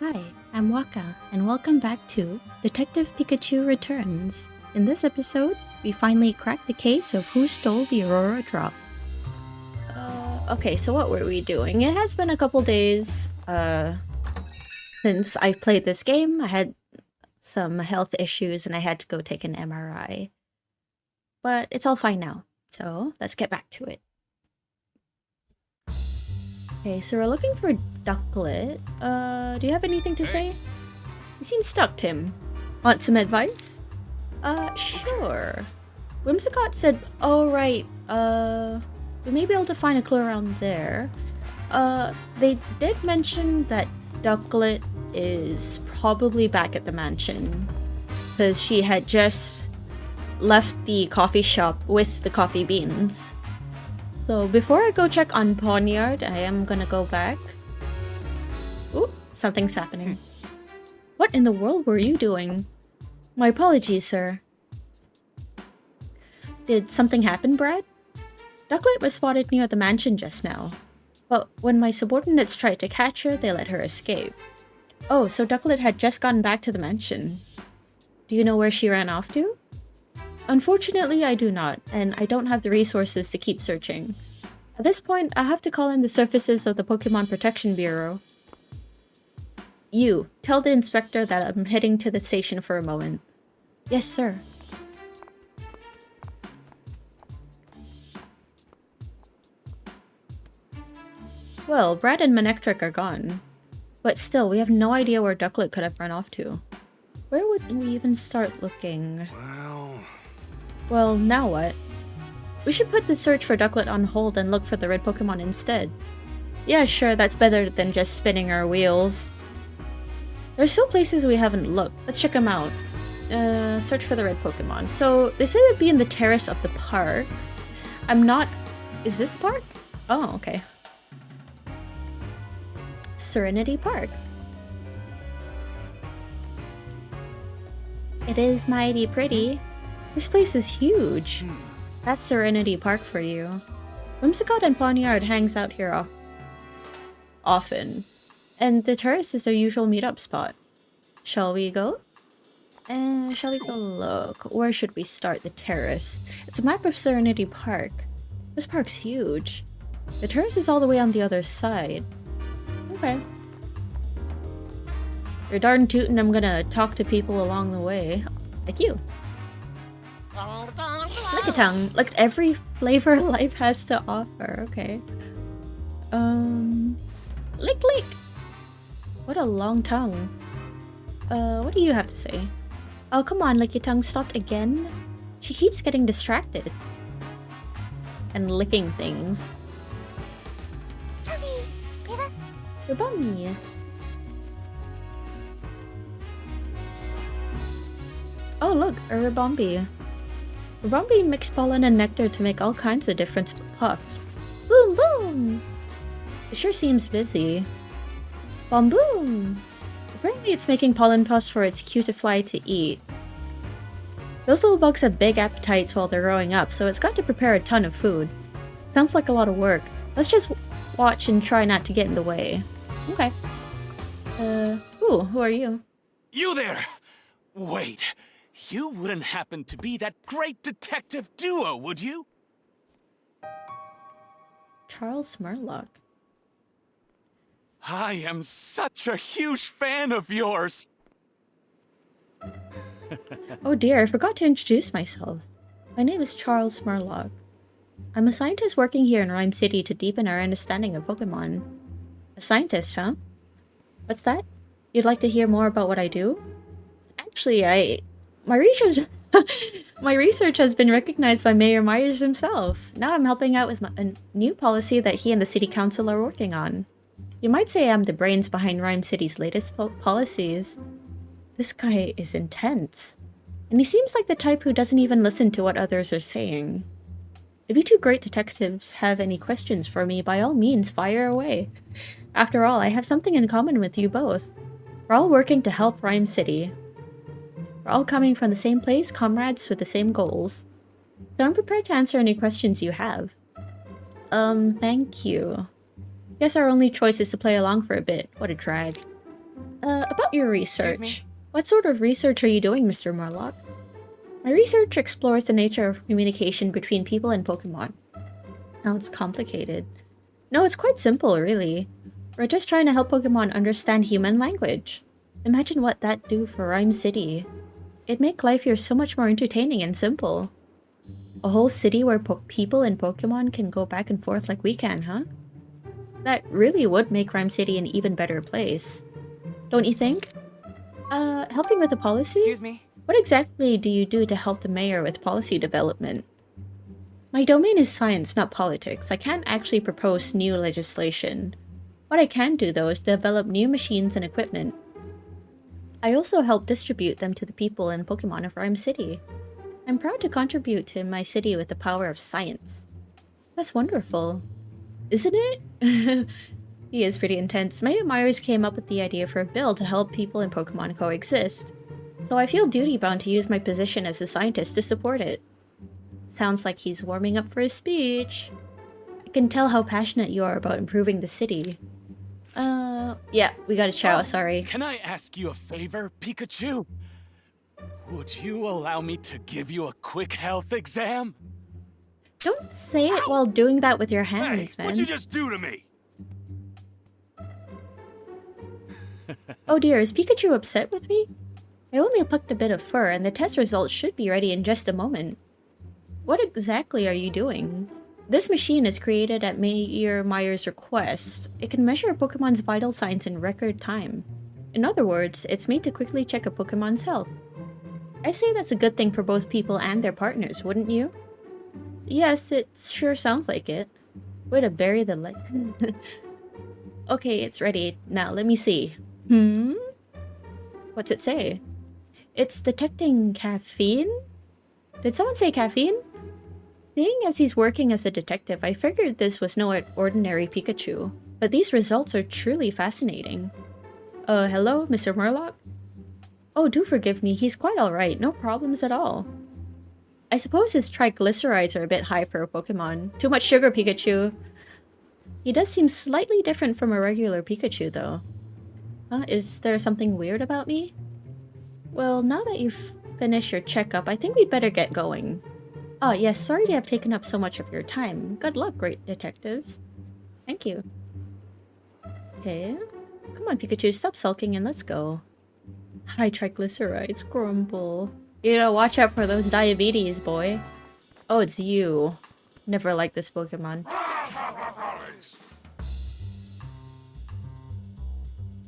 Hi, I'm Waka, and welcome back to Detective Pikachu Returns. In this episode, we finally cracked the case of who stole the Aurora Drop. Okay, so what were we doing? It has been a couple days, since I played this game. I had some health issues and I had to go take an MRI. But it's all fine now, so let's get back to it. Okay, so we're looking for Ducklet. Do you have anything to say? You seem stuck, Tim. Want some advice? Sure. Whimsicott said, oh, right, we may be able to find a clue around there. They did mention that Ducklet is probably back at the mansion. Because she had just left the coffee shop with the coffee beans. So before I go check on Ponyard, I am gonna go back. Ooh, something's happening. What in the world were you doing? My apologies, sir. Did something happen, Brad? Ducklet was spotted near the mansion just now. But when my subordinates tried to catch her, they let her escape. Oh, so Ducklet had just gotten back to the mansion. Do you know where she ran off to? Unfortunately, I do not, and I don't have the resources to keep searching. At this point, I have to call in the services of the Pokemon Protection Bureau. You, tell the inspector that I'm heading to the station for a moment. Yes, sir. Well, Brad and Manectric are gone. But still, we have no idea where Ducklet could have run off to. Where would we even start looking? Well, now what? We should put the search for Ducklet on hold and look for the red Pokemon instead. Yeah, sure, that's better than just spinning our wheels. There's still places we haven't looked. Let's check them out. Search for the red Pokemon. So, they said it'd be in the terrace of the park. I'm not... Is this the park? Oh, okay. Serenity Park. It is mighty pretty. This place is huge. That's Serenity Park for you. Whimsicott and Ponyard hangs out here often. And the terrace is their usual meetup spot. Shall we go? Shall we go look? Where should we start the terrace? It's a map of Serenity Park. This park's huge. The terrace is all the way on the other side. Okay. You're darn tootin', I'm gonna talk to people along the way. Like you. Lick a tongue. Look at every flavor life has to offer. Okay. Lick lick. What a long tongue. What do you have to say? Oh, come on, lick your tongue stopped again? She keeps getting distracted. And licking things. Ribummy. Oh look, a Ribumby. Ribumby mix pollen and nectar to make all kinds of different puffs. Boom boom! It sure seems busy. Boom boom! Apparently it's making pollen puffs for its Cutiefly to eat. Those little bugs have big appetites while they're growing up, so it's got to prepare a ton of food. Sounds like a lot of work. Let's just watch and try not to get in the way. Okay. Ooh, who are you? You there! Wait, you wouldn't happen to be that great detective duo, would you? Charles Murlock. I am such a huge fan of yours! Oh dear, I forgot to introduce myself. My name is Charles Murlock. I'm a scientist working here in Rhyme City to deepen our understanding of Pokemon. A scientist, huh? What's that? You'd like to hear more about what I do? Actually, my research has been recognized by Mayor Myers himself. Now I'm helping out with a new policy that he and the city council are working on. You might say I'm the brains behind Rhyme City's latest policies. This guy is intense. And he seems like the type who doesn't even listen to what others are saying. If you two great detectives have any questions for me, by all means, fire away. After all, I have something in common with you both. We're all working to help Rhyme City. We're all coming from the same place, comrades with the same goals. So I'm prepared to answer any questions you have. Thank you. Guess our only choice is to play along for a bit. What a drag. About your Excuse research. me? What sort of research are you doing, Mr. Murloc? My research explores the nature of communication between people and Pokemon. Now it's complicated. No, it's quite simple, really. We're just trying to help Pokemon understand human language. Imagine what that'd do for Rhyme City. It'd make life here so much more entertaining and simple. A whole city where people and Pokemon can go back and forth like we can, huh? That really would make Rhyme City an even better place. Don't you think? Helping with the policy? Excuse me? What exactly do you do to help the mayor with policy development? My domain is science, not politics. I can't actually propose new legislation. What I can do, though, is develop new machines and equipment. I also help distribute them to the people and Pokemon of Rhyme City. I'm proud to contribute to my city with the power of science. That's wonderful. Isn't it? He is pretty intense. Mayor Myers came up with the idea for a bill to help people and Pokemon coexist. So I feel duty-bound to use my position as a scientist to support it. Sounds like he's warming up for his speech. I can tell how passionate you are about improving the city. Yeah, we got a chow, sorry. Can I ask you a favor, Pikachu? Would you allow me to give you a quick health exam? Don't say it while doing that with your hands, man. What'd you just do to me? Oh dear, is Pikachu upset with me? I only plucked a bit of fur, and the test results should be ready in just a moment. What exactly are you doing? This machine is created at Mayor Myers' request. It can measure a Pokemon's vital signs in record time. In other words, it's made to quickly check a Pokemon's health. I say that's a good thing for both people and their partners, wouldn't you? Yes, it sure sounds like it. Way to bury the light. Okay, it's ready. Now, let me see. What's it say? It's detecting caffeine? Did someone say caffeine? Seeing as he's working as a detective, I figured this was no ordinary Pikachu. But these results are truly fascinating. Hello, Mr. Murloc? Oh, do forgive me, he's quite alright, no problems at all. I suppose his triglycerides are a bit high for a Pokemon. Too much sugar, Pikachu. He does seem slightly different from a regular Pikachu, though. Is there something weird about me? Well, now that you've finished your checkup, I think we'd better get going. Oh, yes, sorry to have taken up so much of your time. Good luck, great detectives. Thank you. Okay. Come on, Pikachu, stop sulking and let's go. High triglycerides, grumble. You gotta watch out for those diabetes, boy. Oh, it's you. Never liked this Pokemon.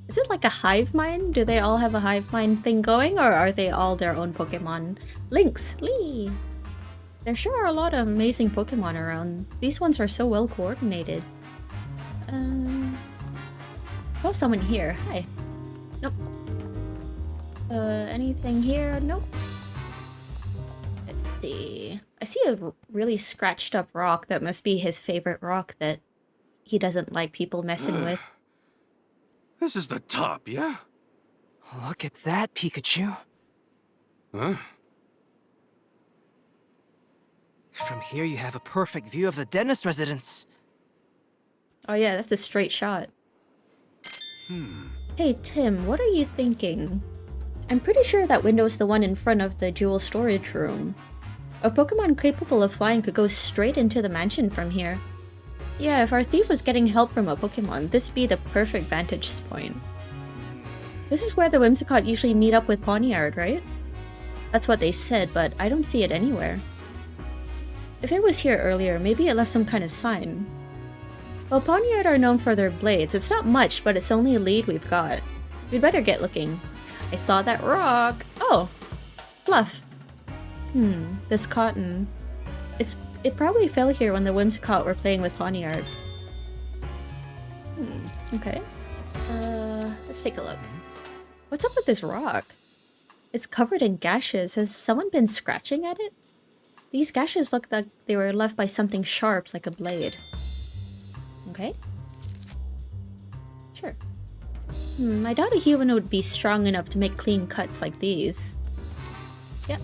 Is it like a hive mind? Do they all have a hive mind thing going, or are they all their own Pokemon? Lynx, Lee! There sure are a lot of amazing Pokemon around. These ones are so well coordinated. Saw someone here. Hi. Nope. Anything here? Nope. Let's see. I see a really scratched up rock that must be his favorite rock that he doesn't like people messing with. This is the top, yeah? Look at that, Pikachu. Huh? From here, you have a perfect view of the dentist residence. Oh yeah, that's a straight shot. Hey Tim, what are you thinking? I'm pretty sure that window's the one in front of the jewel storage room. A Pokemon capable of flying could go straight into the mansion from here. Yeah, if our thief was getting help from a Pokemon, this'd be the perfect vantage point. This is where the Whimsicott usually meet up with Pawniard, right? That's what they said, but I don't see it anywhere. If it was here earlier, maybe it left some kind of sign. Well, Pawniard are known for their blades. It's not much, but it's only a lead we've got. We'd better get looking. I saw that rock. Oh, Fluff. This cotton. It probably fell here when the Whimsicott were playing with Pawniard. Okay. Let's take a look. What's up with this rock? It's covered in gashes. Has someone been scratching at it? These gashes look like they were left by something sharp, like a blade. Okay. Sure. I doubt a human would be strong enough to make clean cuts like these. Yep.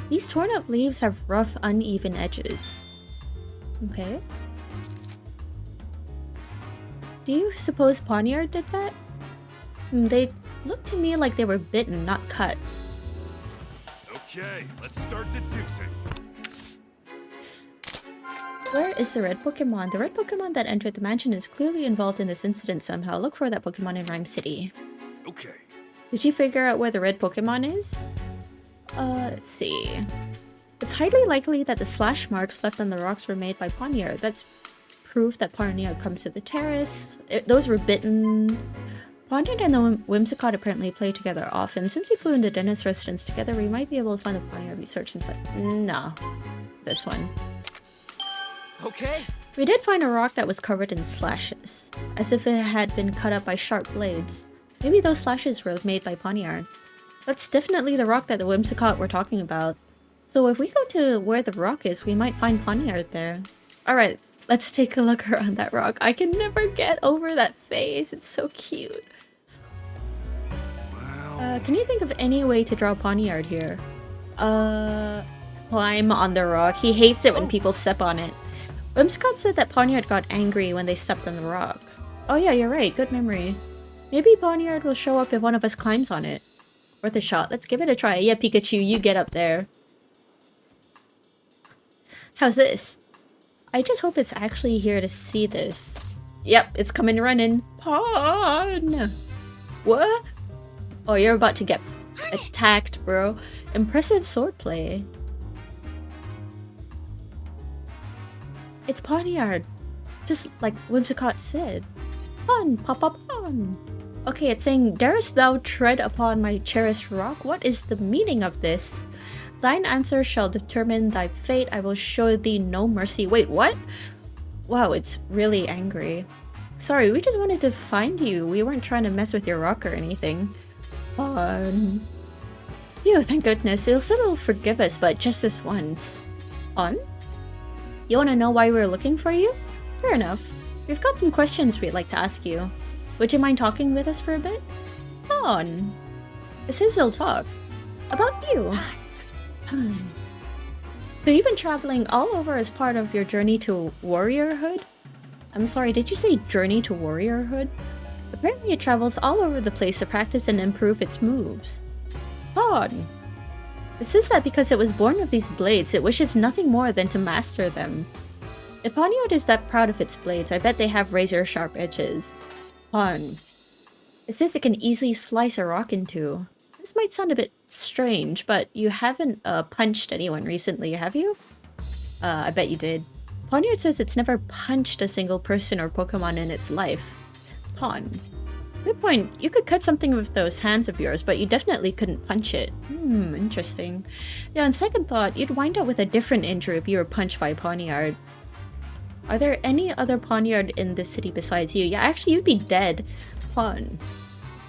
These torn up leaves have rough, uneven edges. Okay. Do you suppose Pawniard did that? They looked to me like they were bitten, not cut. Okay, let's start deducing. Where is the red Pokemon? The red Pokemon that entered the mansion is clearly involved in this incident somehow. Look for that Pokemon in Rhyme City. Okay. Did you figure out where the red Pokemon is? Let's see. It's highly likely that the slash marks left on the rocks were made by Pawniard. That's proof that Pawniard comes to the terrace. Those were bitten. Pawniard and the Whimsicott apparently play together often. Since we flew into Dennis' residence together, we might be able to find the Pawniard research inside. No. This one. Okay. We did find a rock that was covered in slashes, as if it had been cut up by sharp blades. Maybe those slashes were made by Pawniard. That's definitely the rock that the Whimsicott were talking about. So if we go to where the rock is, we might find Pawniard there. Alright, let's take a look around that rock. I can never get over that face. It's so cute. Can you think of any way to draw Pawniard here? Climb on the rock. He hates it when people step on it. Whimsicott said that Pawniard got angry when they stepped on the rock. Oh yeah, you're right. Good memory. Maybe Pawniard will show up if one of us climbs on it. Worth a shot. Let's give it a try. Yeah, Pikachu, you get up there. How's this? I just hope it's actually here to see this. Yep, it's coming running. Pawn! What? Oh, you're about to get attacked, bro. Impressive swordplay. It's Pawniard. Just like Whimsicott said. Pawn, papa, pawn. Okay, it's saying, darest thou tread upon my cherished rock? What is the meaning of this? Thine answer shall determine thy fate. I will show thee no mercy. Wait, what? Wow, it's really angry. Sorry, we just wanted to find you. We weren't trying to mess with your rock or anything. Pawn. Phew, thank goodness. It'll forgive us, but just this once. On? You want to know why we were looking for you? Fair enough. We've got some questions we'd like to ask you. Would you mind talking with us for a bit? On. This is he'll talk. About you. So you've been traveling all over as part of your journey to warriorhood? I'm sorry, did you say journey to warriorhood? Apparently it travels all over the place to practice and improve its moves. On. It says that because it was born with these blades, it wishes nothing more than to master them. If Pawniard is that proud of its blades, I bet they have razor-sharp edges. Pawn. It says it can easily slice a rock in two. This might sound a bit strange, but you haven't punched anyone recently, have you? I bet you did. Pawniard says it's never punched a single person or Pokemon in its life. Pawn. Good point. You could cut something with those hands of yours, but you definitely couldn't punch it. Interesting. Yeah, on second thought, you'd wind up with a different injury if you were punched by Pawniard. Are there any other Pawniard in this city besides you? Yeah, actually, you'd be dead. Pawn.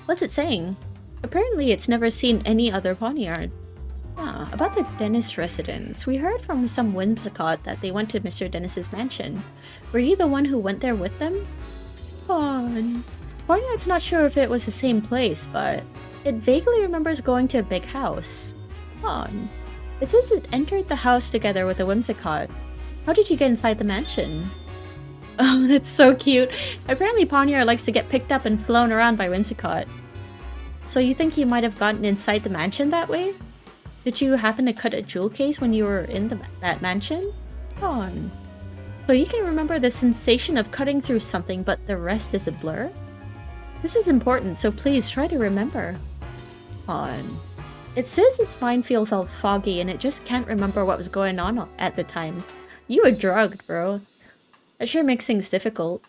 What's it saying? Apparently, it's never seen any other Pawniard. About the Dennis residence. We heard from some Whimsicott that they went to Mr. Dennis's mansion. Were you the one who went there with them? Pawn. Pawniard's not sure if it was the same place, but it vaguely remembers going to a big house. Pawn. It says it entered the house together with the Whimsicott. How did you get inside the mansion? Oh, that's so cute. Apparently Pawniard likes to get picked up and flown around by Whimsicott. So you think you might have gotten inside the mansion that way? Did you happen to cut a jewel case when you were in that mansion? Pawn. So you can remember the sensation of cutting through something, but the rest is a blur? This is important, so please try to remember. Pawn. It says its mind feels all foggy and it just can't remember what was going on at the time. You were drugged, bro. That sure makes things difficult.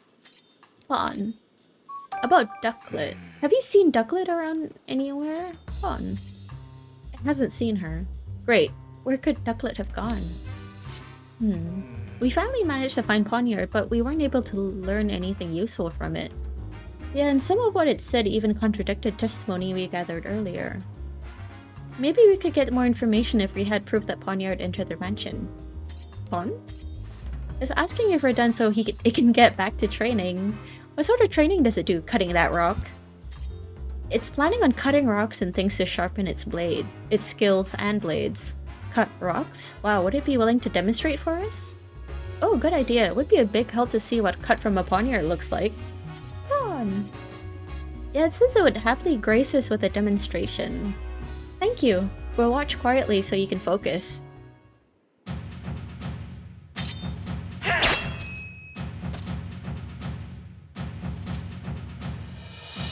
Pawn. About Ducklet. Have you seen Ducklet around anywhere? Pawn. It hasn't seen her. Great. Where could Ducklet have gone? We finally managed to find Pawniard, but we weren't able to learn anything useful from it. Yeah, and some of what it said even contradicted testimony we gathered earlier. Maybe we could get more information if we had proof that Pawniard entered the mansion. Pawn? It's asking if we're done so it can get back to training. What sort of training does it do, cutting that rock? It's planning on cutting rocks and things to sharpen its blade, its skills and blades. Cut rocks? Wow, would it be willing to demonstrate for us? Oh, good idea. It would be a big help to see what cut from a Pawniard looks like. Pawn. Yeah, it says it would happily grace us with a demonstration. Thank you. We'll watch quietly so you can focus.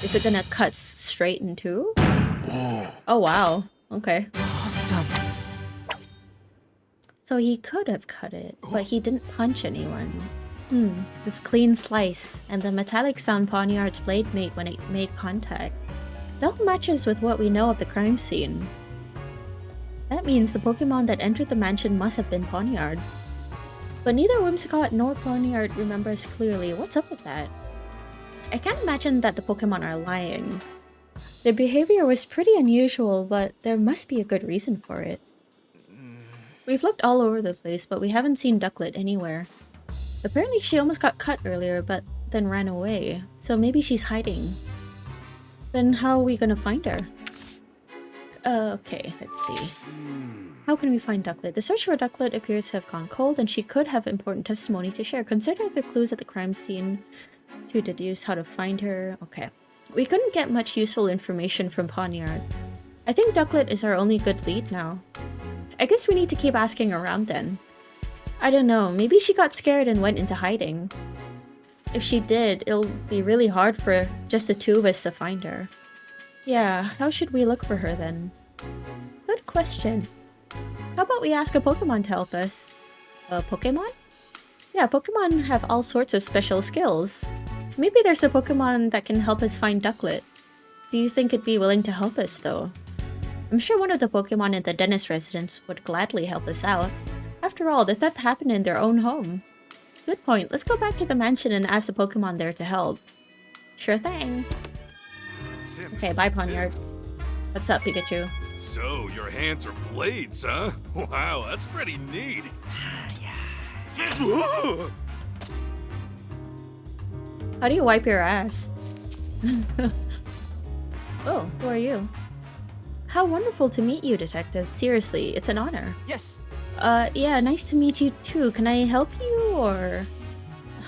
Is it gonna cut straight in two? Oh wow. Okay. Awesome. So he could have cut it, but he didn't punch anyone. This clean slice, and the metallic sound Poniard's blade made when it made contact. It all matches with what we know of the crime scene. That means the Pokemon that entered the mansion must have been Poniard. But neither Whimsicott nor Poniard remembers clearly. What's up with that? I can't imagine that the Pokemon are lying. Their behavior was pretty unusual, but there must be a good reason for it. We've looked all over the place, but we haven't seen Ducklet anywhere. Apparently she almost got cut earlier, but then ran away, so maybe she's hiding. Then how are we gonna find her? Okay, let's see. How can we find Ducklet? The search for Ducklet appears to have gone cold, and she could have important testimony to share. Consider the clues at the crime scene to deduce how to find her. Okay. We couldn't get much useful information from Poniard. I think Ducklet is our only good lead now. I guess we need to keep asking around then. I don't know, maybe she got scared and went into hiding. If she did, it'll be really hard for just the two of us to find her. Yeah, how should we look for her then? Good question. How about we ask a Pokemon to help us? A Pokemon? Yeah, Pokemon have all sorts of special skills. Maybe there's a Pokemon that can help us find Ducklet. Do you think it'd be willing to help us though? I'm sure one of the Pokemon in the dentist residence would gladly help us out. After all, the theft happened in their own home. Good point. Let's go back to the mansion and ask the Pokemon there to help. Sure thing. Okay, bye Poniard. What's up, Pikachu? So, your hands are blades, huh? Wow, that's pretty neat. How do you wipe your ass? Oh, who are you? How wonderful to meet you, Detective. Seriously, it's an honor. Yes. Yeah, nice to meet you too. Can I help you, or...?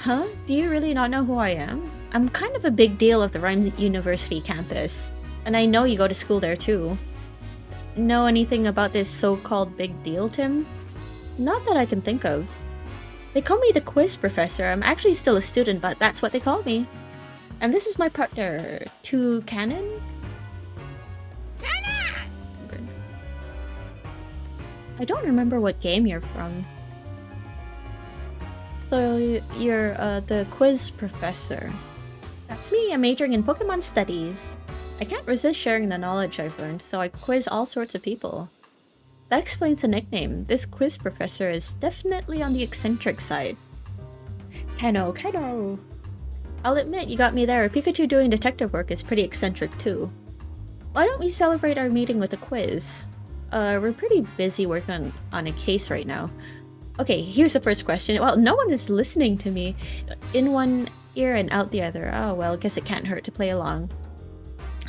Huh? Do you really not know who I am? I'm kind of a big deal of the Rhyme University campus. And I know you go to school there too. Know anything about this so-called big deal, Tim? Not that I can think of. They call me the quiz professor. I'm actually still a student, but that's what they call me. And this is my partner, Toucannon? I don't remember what game you're from. So you're the quiz professor. That's me. I'm majoring in Pokemon studies. I can't resist sharing the knowledge I've learned, so I quiz all sorts of people. That explains the nickname. This quiz professor is definitely on the eccentric side. Kano. I'll admit, you got me there. Pikachu doing detective work is pretty eccentric too. Why don't we celebrate our meeting with a quiz? We're pretty busy working on a case right now. Okay, here's the first question. Well, no one is listening to me. In one ear and out the other. Oh, well, guess it can't hurt to play along.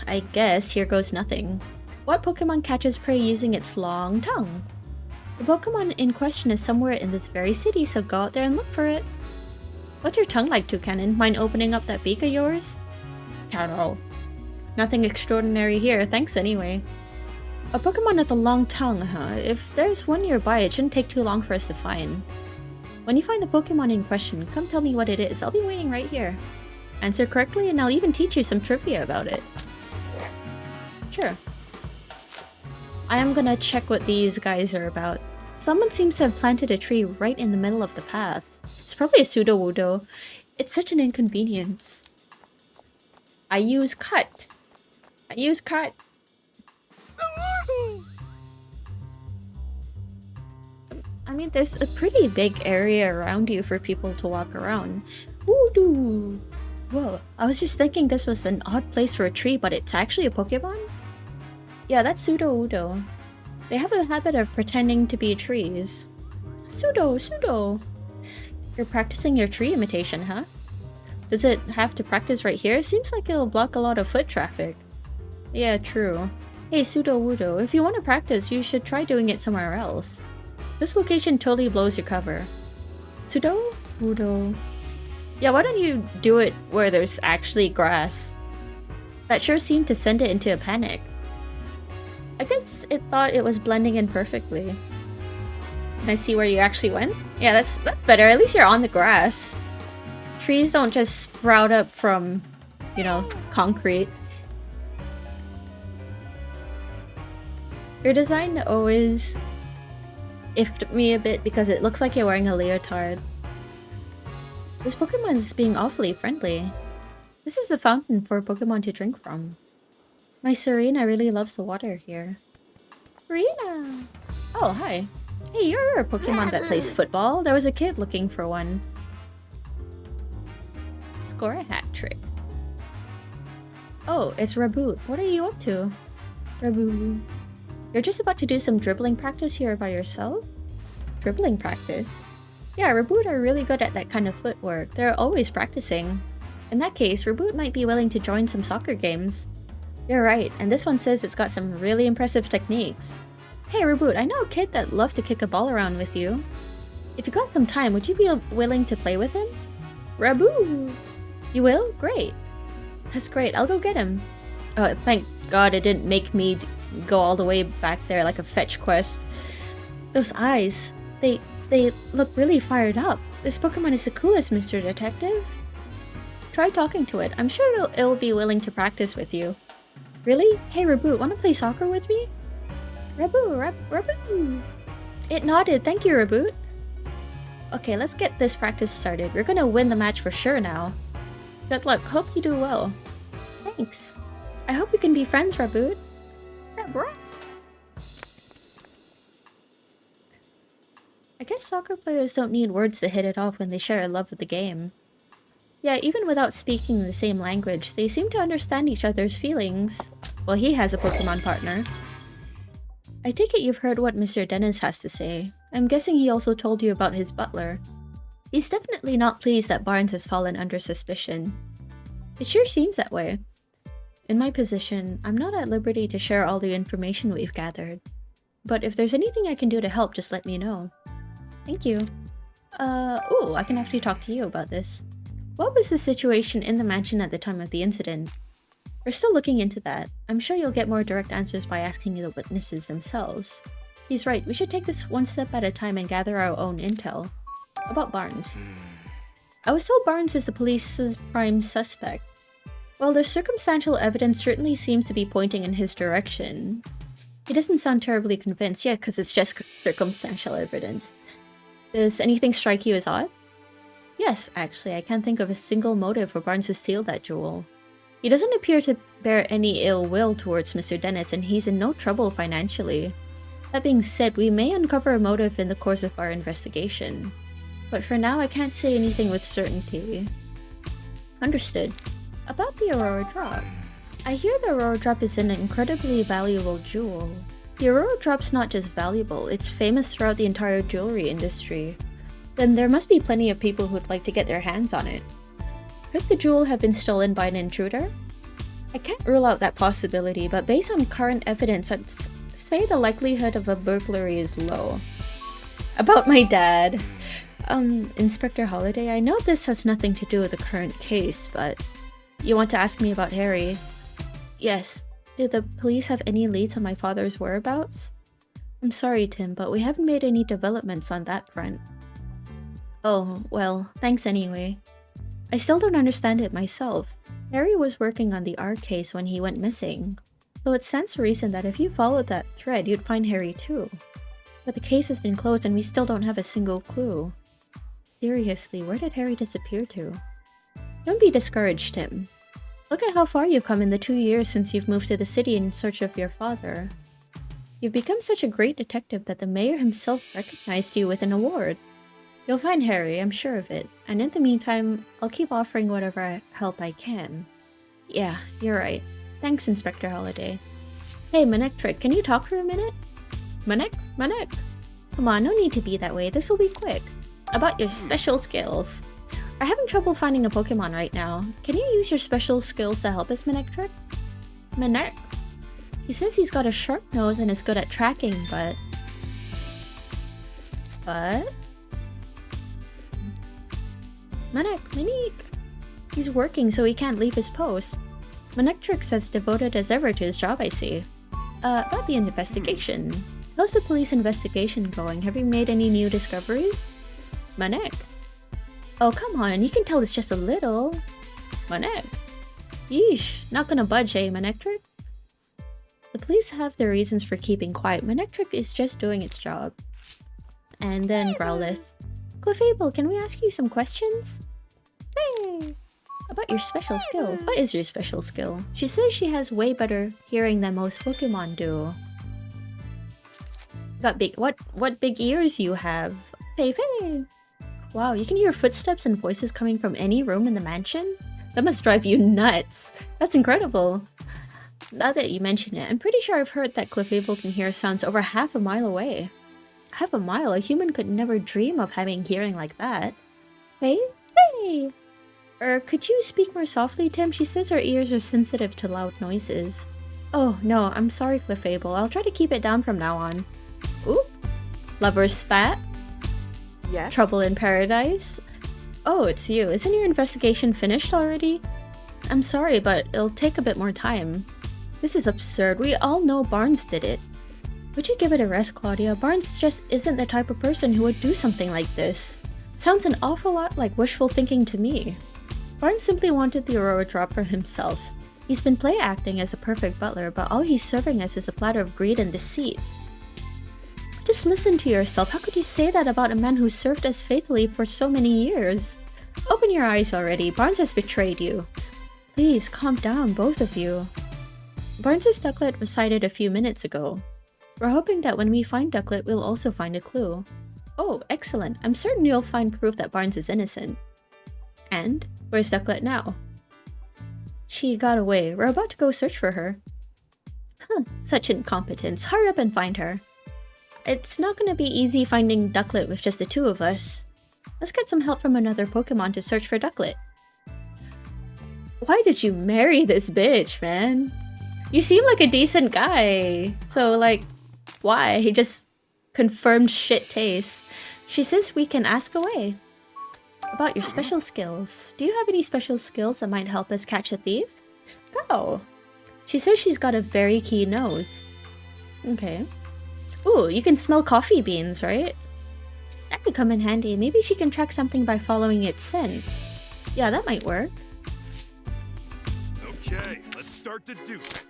I guess here goes nothing. What Pokemon catches prey using its long tongue? The Pokemon in question is somewhere in this very city, so go out there and look for it. What's your tongue like, Toucannon? Mind opening up that beak of yours? Kano. Nothing extraordinary here, thanks anyway. A Pokemon with a long tongue, huh? If there's one nearby, it shouldn't take too long for us to find. When you find the Pokemon in question, come tell me what it is. I'll be waiting right here. Answer correctly and I'll even teach you some trivia about it. Sure. I am gonna check what these guys are about. Someone seems to have planted a tree right in the middle of the path. It's probably a Sudowoodo. It's such an inconvenience. I use cut. I mean, there's a pretty big area around you for people to walk around. Voodoo! Whoa, I was just thinking this was an odd place for a tree, but it's actually a Pokemon? Yeah, that's Sudowoodo. They have a habit of pretending to be trees. Pseudo! You're practicing your tree imitation, huh? Does it have to practice right here? Seems like it'll block a lot of foot traffic. Yeah, true. Hey, Sudowoodo, if you want to practice, you should try doing it somewhere else. This location totally blows your cover. Sudowoodo. Yeah, why don't you do it where there's actually grass? That sure seemed to send it into a panic. I guess it thought it was blending in perfectly. Can I see where you actually went? Yeah, that's better. At least you're on the grass. Trees don't just sprout up from, you know, concrete. Your design always iffed me a bit because it looks like you're wearing a leotard. This Pokemon is being awfully friendly. This is a fountain for Pokemon to drink from. My Serena really loves the water here. Serena! Oh, hi. Hey, you're a Pokemon that plays football. There was a kid looking for one. Score a hat trick. Oh, it's Raboot. What are you up to? Raboot. You're just about to do some dribbling practice here by yourself? Dribbling practice? Yeah, Raboot are really good at that kind of footwork. They're always practicing. In that case, Raboot might be willing to join some soccer games. You're right, and this one says it's got some really impressive techniques. Hey Raboot, I know a kid that'd love to kick a ball around with you. If you got some time, would you be willing to play with him? Raboot! You will? Great. That's great, I'll go get him. Oh, thank God it didn't make me go all the way back there like a fetch quest. Those eyes, they look really fired up. This Pokemon is the coolest, Mr. Detective. Try talking to it. I'm sure it'll be willing to practice with you. Really? Hey Raboot, wanna play soccer with me? Raboot, Raboot. It nodded. Thank you, Raboot. Okay, let's get this practice started. We're gonna win the match for sure now. Good luck. Hope you do well. Thanks. I hope we can be friends, Raboot. I guess soccer players don't need words to hit it off when they share a love of the game. Yeah, even without speaking the same language, they seem to understand each other's feelings. Well, he has a Pokemon partner. I take it you've heard what Mr. Dennis has to say. I'm guessing he also told you about his butler. He's definitely not pleased that Barnes has fallen under suspicion. It sure seems that way. In my position, I'm not at liberty to share all the information we've gathered. But if there's anything I can do to help, just let me know. Thank you. Ooh, I can actually talk to you about this. What was the situation in the mansion at the time of the incident? We're still looking into that. I'm sure you'll get more direct answers by asking the witnesses themselves. He's right, we should take this one step at a time and gather our own intel. About Barnes. I was told Barnes is the police's prime suspect. Well, the circumstantial evidence certainly seems to be pointing in his direction. He doesn't sound terribly convinced yet because it's just circumstantial evidence. Does anything strike you as odd? Yes, actually, I can't think of a single motive for Barnes to steal that jewel. He doesn't appear to bear any ill will towards Mr. Dennis, and he's in no trouble financially. That being said, we may uncover a motive in the course of our investigation. But for now, I can't say anything with certainty. Understood. About the Aurora Drop. I hear the Aurora Drop is an incredibly valuable jewel. The Aurora Drop's not just valuable, it's famous throughout the entire jewelry industry. Then there must be plenty of people who'd like to get their hands on it. Could the jewel have been stolen by an intruder? I can't rule out that possibility, but based on current evidence, I'd say the likelihood of a burglary is low. About my dad. Inspector Holliday, I know this has nothing to do with the current case, but you want to ask me about Harry? Yes. Do the police have any leads on my father's whereabouts? I'm sorry, Tim, but we haven't made any developments on that front. Oh, well, thanks anyway. I still don't understand it myself. Harry was working on the R case when he went missing, so it stands to reason that if you followed that thread, you'd find Harry too. But the case has been closed and we still don't have a single clue. Seriously, where did Harry disappear to? Don't be discouraged, Tim. Look at how far you've come in the 2 years since you've moved to the city in search of your father. You've become such a great detective that the mayor himself recognized you with an award. You'll find Harry, I'm sure of it, and in the meantime, I'll keep offering whatever help I can. Yeah, you're right. Thanks, Inspector Holliday. Hey, Manectric, can you talk for a minute? Manek? Come on, no need to be that way, this'll be quick. About your special skills. I'm having trouble finding a Pokemon right now. Can you use your special skills to help us, Manectric? Manek? He says he's got a sharp nose and is good at tracking, but... Manek, He's working, so he can't leave his post. Manectric's as devoted as ever to his job, I see. About the investigation. How's the police investigation going? Have you made any new discoveries? Manek. Oh, come on, you can tell it's just a little. Manek. Yeesh, not gonna budge, eh, Manectric? The police have their reasons for keeping quiet. Manectric is just doing its job. And then Growlithe. Clefable, can we ask you some questions? Hey! About your special skill. What is your special skill? She says she has way better hearing than most Pokemon do. Got big— what big ears you have? Fei. Wow, you can hear footsteps and voices coming from any room in the mansion? That must drive you nuts. That's incredible. Now that you mention it, I'm pretty sure I've heard that Clefable can hear sounds over half a mile away. Half a mile? A human could never dream of having hearing like that. Hey? Could you speak more softly, Tim? She says her ears are sensitive to loud noises. Oh, no, I'm sorry, Clefable. I'll try to keep it down from now on. Ooh. Lover's spat? Yes? Trouble in paradise? Oh, it's you. Isn't your investigation finished already? I'm sorry, but it'll take a bit more time. This is absurd. We all know Barnes did it. Would you give it a rest, Claudia? Barnes just isn't the type of person who would do something like this. Sounds an awful lot like wishful thinking to me. Barnes simply wanted the Aurora Drop for himself. He's been play acting as a perfect butler, but all he's serving us is a platter of greed and deceit. Just listen to yourself. How could you say that about a man who served us faithfully for so many years? Open your eyes already. Barnes has betrayed you. Please, calm down, both of you. Barnes' Ducklet was sighted a few minutes ago. We're hoping that when we find Ducklet, we'll also find a clue. Oh, excellent. I'm certain you'll find proof that Barnes is innocent. And? Where's Ducklet now? She got away. We're about to go search for her. Huh, such incompetence. Hurry up and find her. It's not gonna be easy finding Ducklet with just the two of us. Let's get some help from another Pokemon to search for Ducklet. Why did you marry this bitch, man? You seem like a decent guy. So, like, why? He just confirmed shit taste. She says we can ask away. About your special skills. Do you have any special skills that might help us catch a thief? Go! She says she's got a very keen nose. Okay. Ooh, you can smell coffee beans, right? That could come in handy. Maybe she can track something by following its scent. Yeah, that might work. Okay, let's start deducing.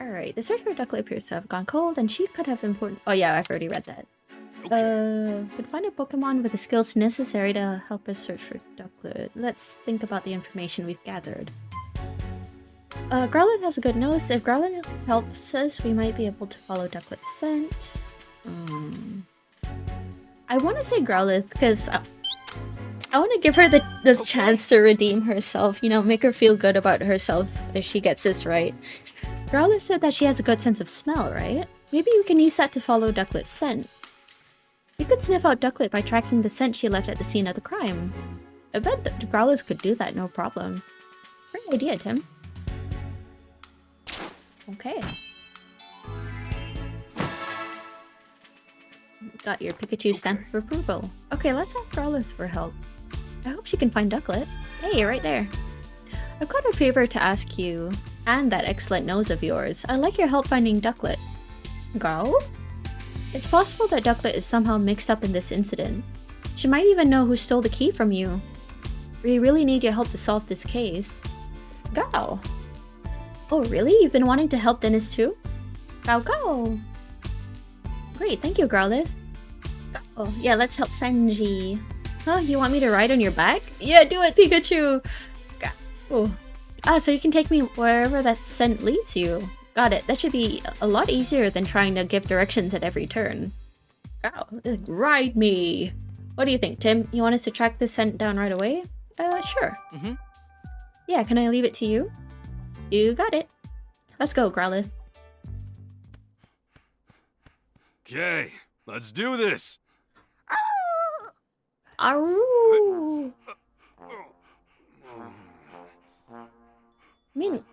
Alright, the search for Ducklet appears to have gone cold, and she could have important— oh yeah, I've already read that. Could find a Pokemon with the skills necessary to help us search for Ducklet. Let's think about the information we've gathered. Growlithe has a good nose. If Growlithe helps us, we might be able to follow Ducklet's scent. I want to say Growlithe because I want to give her the chance to redeem herself, you know, make her feel good about herself if she gets this right. Growlithe said that she has a good sense of smell, right? Maybe we can use that to follow Ducklet's scent. We could sniff out Ducklet by tracking the scent she left at the scene of the crime. I bet Growlithe could do that, no problem. Great idea, Tim. Okay. Got your Pikachu stamp of approval. Okay, let's ask Growlithe for help. I hope she can find Ducklet. Hey, you're right there. I've got a favor to ask you, and that excellent nose of yours. I'd like your help finding Ducklet. Go? It's possible that Ducklet is somehow mixed up in this incident. She might even know who stole the key from you. We really need your help to solve this case. Go! Oh, really? You've been wanting to help Dennis too? Go! Great, thank you, Growlithe. Oh, yeah, let's help Sanji. Huh, you want me to ride on your back? Yeah, do it, Pikachu! Oh. Ah, so you can take me wherever that scent leads you. Got it. That should be a lot easier than trying to give directions at every turn. Wow, ride me! What do you think, Tim? You want us to track this scent down right away? Sure. Yeah, can I leave it to you? You got it. Let's go, Growlithe. Okay, let's do this. Aroo! I mean,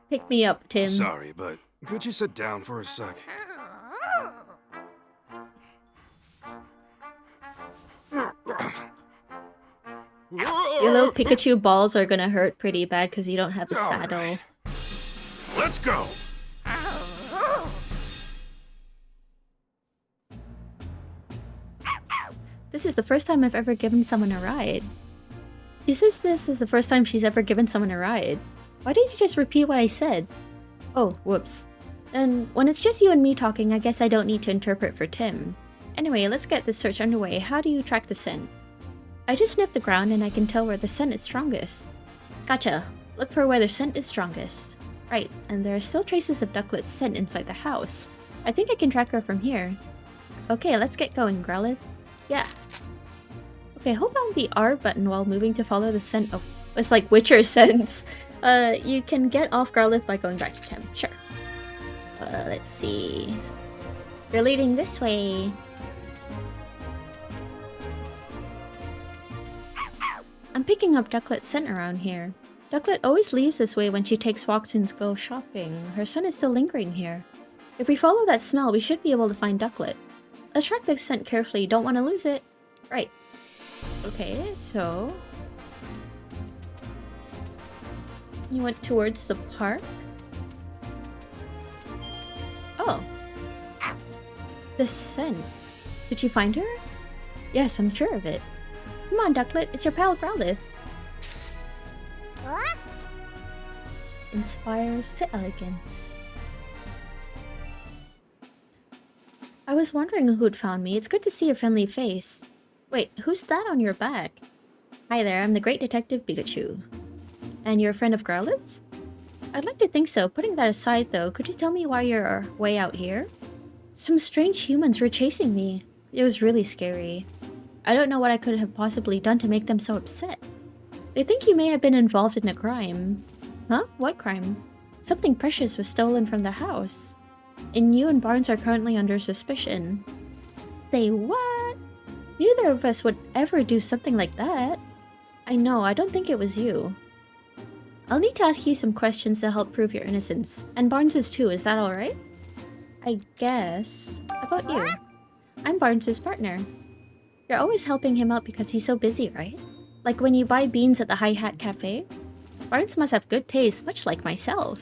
pick me up, Tim. Sorry, but could you sit down for a sec? You little Pikachu balls are gonna hurt pretty bad because you don't have a saddle. Alright. Let's go. This is the first time I've ever given someone a ride. She says this is the first time she's ever given someone a ride. Why did you just repeat what I said? Oh, whoops. And when it's just you and me talking, I guess I don't need to interpret for Tim. Anyway, let's get this search underway. How do you track the scent? I just sniff the ground and I can tell where the scent is strongest. Gotcha. Look for where the scent is strongest. Right, and there are still traces of Ducklet's scent inside the house. I think I can track her from here. Okay, let's get going, Growlithe. Yeah. Okay, hold down the R button while moving to follow the scent of... It's like Witcher scents. You can get off Growlithe by going back to Tim. Sure. Let's see. You're leading this way. I'm picking up Ducklet's scent around here. Ducklet always leaves this way when she takes walks and goes shopping. Her scent is still lingering here. If we follow that smell, we should be able to find Ducklet. Let's track the scent carefully, don't want to lose it. Right. Okay, so... You went towards the park? Oh. The scent. Did you find her? Yes, I'm sure of it. Come on, Ducklet, it's your pal Growlithe. Inspires to elegance. I was wondering who'd found me. It's good to see a friendly face. Wait, who's that on your back? Hi there, I'm the great Detective Pikachu. And you're a friend of Growlithe's? I'd like to think so. Putting that aside though, could you tell me why you're way out here? Some strange humans were chasing me. It was really scary. I don't know what I could have possibly done to make them so upset. They think you may have been involved in a crime. Huh? What crime? Something precious was stolen from the house. And you and Barnes are currently under suspicion. Say what? Neither of us would ever do something like that. I know, I don't think it was you. I'll need to ask you some questions to help prove your innocence. And Barnes's too, is that alright? I guess. How about you? I'm Barnes's partner. You're always helping him out because he's so busy, right? Like when you buy beans at the High Hat Cafe? Barnes must have good taste, much like myself.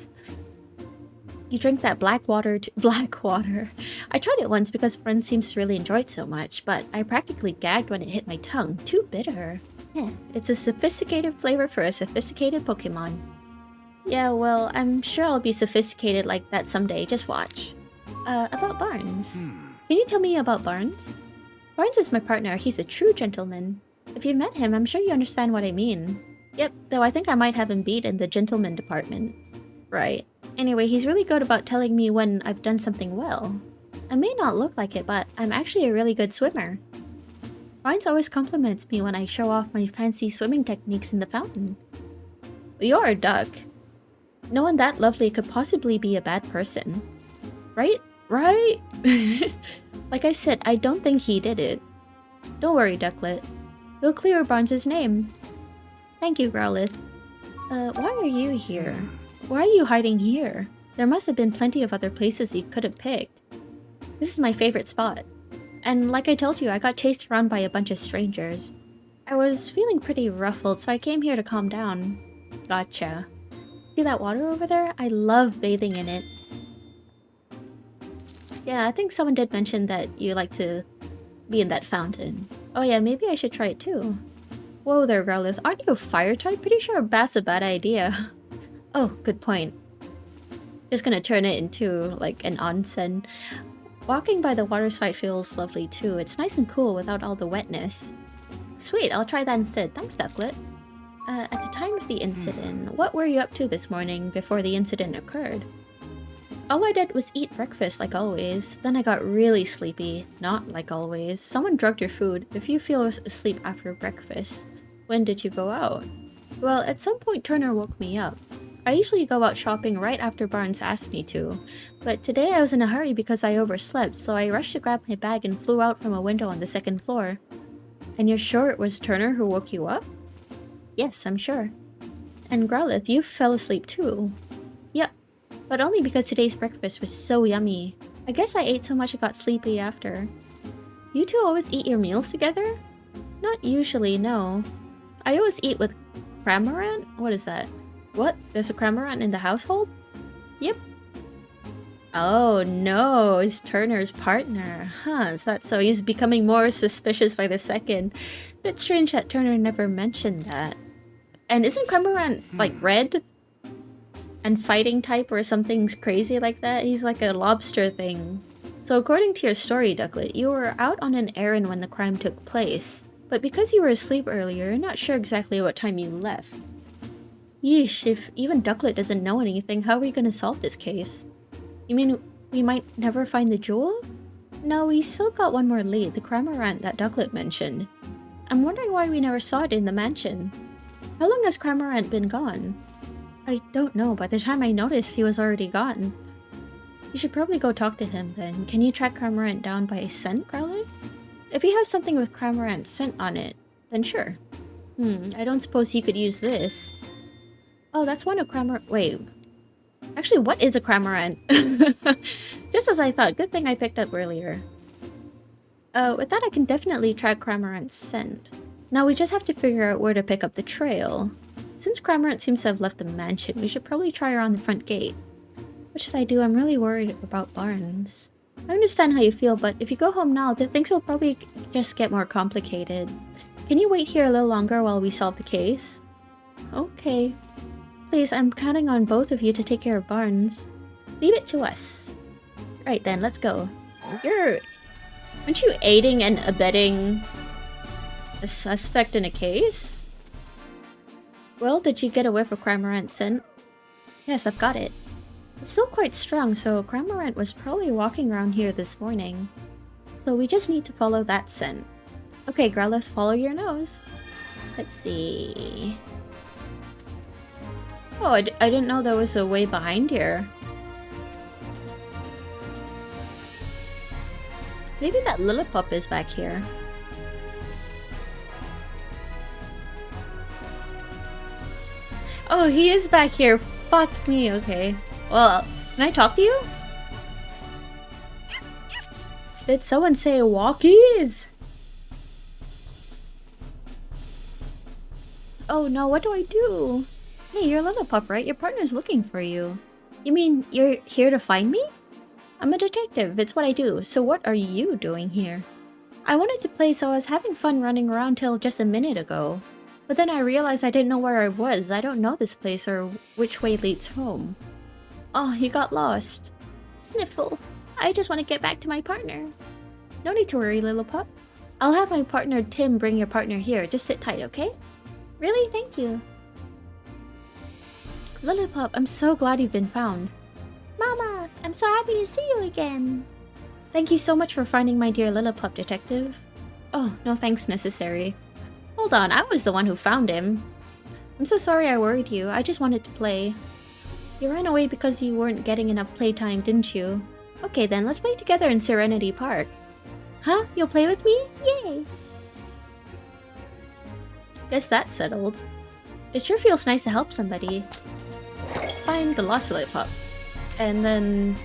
You drink that black water black water. I tried it once because a friend seems to really enjoy it so much, but I practically gagged when it hit my tongue. Too bitter. Yeah, it's a sophisticated flavor for a sophisticated Pokemon. Yeah, well, I'm sure I'll be sophisticated like that someday. Just watch. About Barnes. Can you tell me about Barnes? Barnes is my partner. He's a true gentleman. If you met him, I'm sure you understand what I mean. Yep, though I think I might have him beat in the gentleman department. Right. Anyway, he's really good about telling me when I've done something well. I may not look like it, but I'm actually a really good swimmer. Barnes always compliments me when I show off my fancy swimming techniques in the fountain. You're a duck. No one that lovely could possibly be a bad person. Right? Right? Like I said, I don't think he did it. Don't worry, Ducklet. We'll clear Barnes' name. Thank you, Growlithe. Why are you here? Why are you hiding here? There must have been plenty of other places you could have picked. This is my favorite spot. And like I told you, I got chased around by a bunch of strangers. I was feeling pretty ruffled, so I came here to calm down. Gotcha. See that water over there? I love bathing in it. Yeah, I think someone did mention that you like to be in that fountain. Oh yeah, maybe I should try it too. Whoa there, Growlithe. Aren't you a fire type? Pretty sure a bath's a bad idea. Oh, good point. Just gonna turn it into, like, an onsen. Walking by the waterside feels lovely too. It's nice and cool without all the wetness. Sweet, I'll try that instead. Thanks, Ducklet. At the time of the incident, what were you up to this morning before the incident occurred? All I did was eat breakfast like always. Then I got really sleepy. Not like always. Someone drugged your food. If you feel asleep after breakfast, when did you go out? Well, at some point Turner woke me up. I usually go out shopping right after Barnes asked me to, but today I was in a hurry because I overslept, so I rushed to grab my bag and flew out from a window on the second floor. And you're sure it was Turner who woke you up? Yes, I'm sure. And Growlithe, you fell asleep too. Yep, but only because today's breakfast was so yummy. I guess I ate so much I got sleepy after. You two always eat your meals together? Not usually, no. I always eat with Cramorant? What is that? What? There's a Cramorant in the household? Yep. Oh no, it's Turner's partner. Huh, is that so? He's becoming more suspicious by the second. Bit strange that Turner never mentioned that. And isn't Cramorant like red? And fighting type or something crazy like that? He's like a lobster thing. So according to your story, Ducklet, you were out on an errand when the crime took place. But because you were asleep earlier, you're not sure exactly what time you left. Yeesh, if even Ducklet doesn't know anything, how are we gonna solve this case? You mean we might never find the jewel? No, we still got one more lead, the Cramorant that Ducklet mentioned. I'm wondering why we never saw it in the mansion. How long has Cramorant been gone? I don't know, by the time I noticed he was already gone. You should probably go talk to him then. Can you track Cramorant down by scent, Growlithe? If he has something with Cramorant's scent on it, then sure. I don't suppose he could use this. Oh, that's one of Cramorant. Wait. Actually, what is a Cramorant? Just as I thought. Good thing I picked up earlier. With that I can definitely track Cramorant's scent. Now we just have to figure out where to pick up the trail. Since Cramorant seems to have left the mansion, we should probably try around the front gate. What should I do? I'm really worried about Barnes. I understand how you feel, but if you go home now, then things will probably just get more complicated. Can you wait here a little longer while we solve the case? Okay. Please, I'm counting on both of you to take care of Barnes. Leave it to us. Right then, let's go. Aren't you aiding and abetting a suspect in a case? Well, did you get a whiff of Cramorant's scent? Yes, I've got it. It's still quite strong, so Cramorant was probably walking around here this morning. So we just need to follow that scent. Okay, Growlithe, follow your nose. Let's see. Oh, I didn't know there was a way behind here. Maybe that Lillipup is back here. Oh, he is back here. Fuck me, okay. Well, can I talk to you? Did someone say walkies? Oh no, what do I do? Hey, you're Lillipup, right? Your partner's looking for you. You mean you're here to find me? I'm a detective, it's what I do. So what are you doing here? I wanted to play, so I was having fun running around till just a minute ago. But then I realized I didn't know where I was. I don't know this place or which way leads home. Oh, you got lost. Sniffle. I just want to get back to my partner. No need to worry, Lillipup. I'll have my partner Tim bring your partner here. Just sit tight, okay? Really? Thank you. Lillipup, I'm so glad you've been found. Mama, I'm so happy to see you again. Thank you so much for finding my dear Lillipup, Detective. Oh, no thanks necessary. Hold on, I was the one who found him. I'm so sorry I worried you. I just wanted to play. You ran away because you weren't getting enough playtime, didn't you? Okay then, let's play together in Serenity Park. Huh? You'll play with me? Yay! Guess that's settled. It sure feels nice to help somebody. Find the lost Lillipup. And then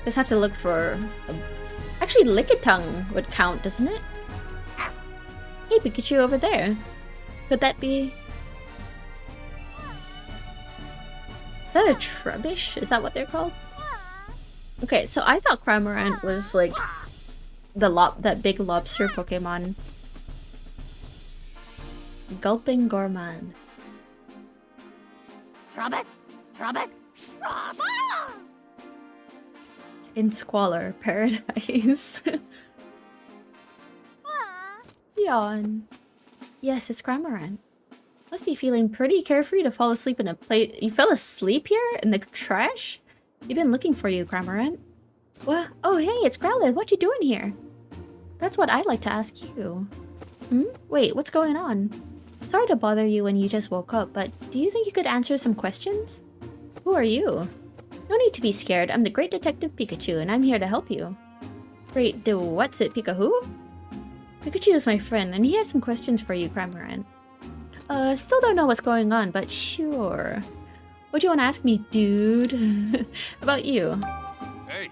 just have to look for actually Lickitung would count, doesn't it? Hey, Pikachu over there. Could that be... Is that a Trubbish? Is that what they're called? Okay, so I thought Cramorant was like that big lobster Pokemon. Gulping Gourmand. Trubbit! Trubbit! In Squalor Paradise. Yawn. Yes, it's Cramorant. Must be feeling pretty carefree to fall asleep in a place. You fell asleep here? In the trash? You've been looking for you, Cramorant. What? Oh, hey, it's Growlithe. What you doing here? That's what I'd like to ask you. Wait, what's going on? Sorry to bother you when you just woke up, but do you think you could answer some questions? Who are you? No need to be scared. I'm the great Detective Pikachu, and I'm here to help you. Great, what's it, Pika-who? Pikachu is my friend, and he has some questions for you, Cramorant. Still don't know what's going on, but sure. What do you want to ask me, dude? About you. Hey.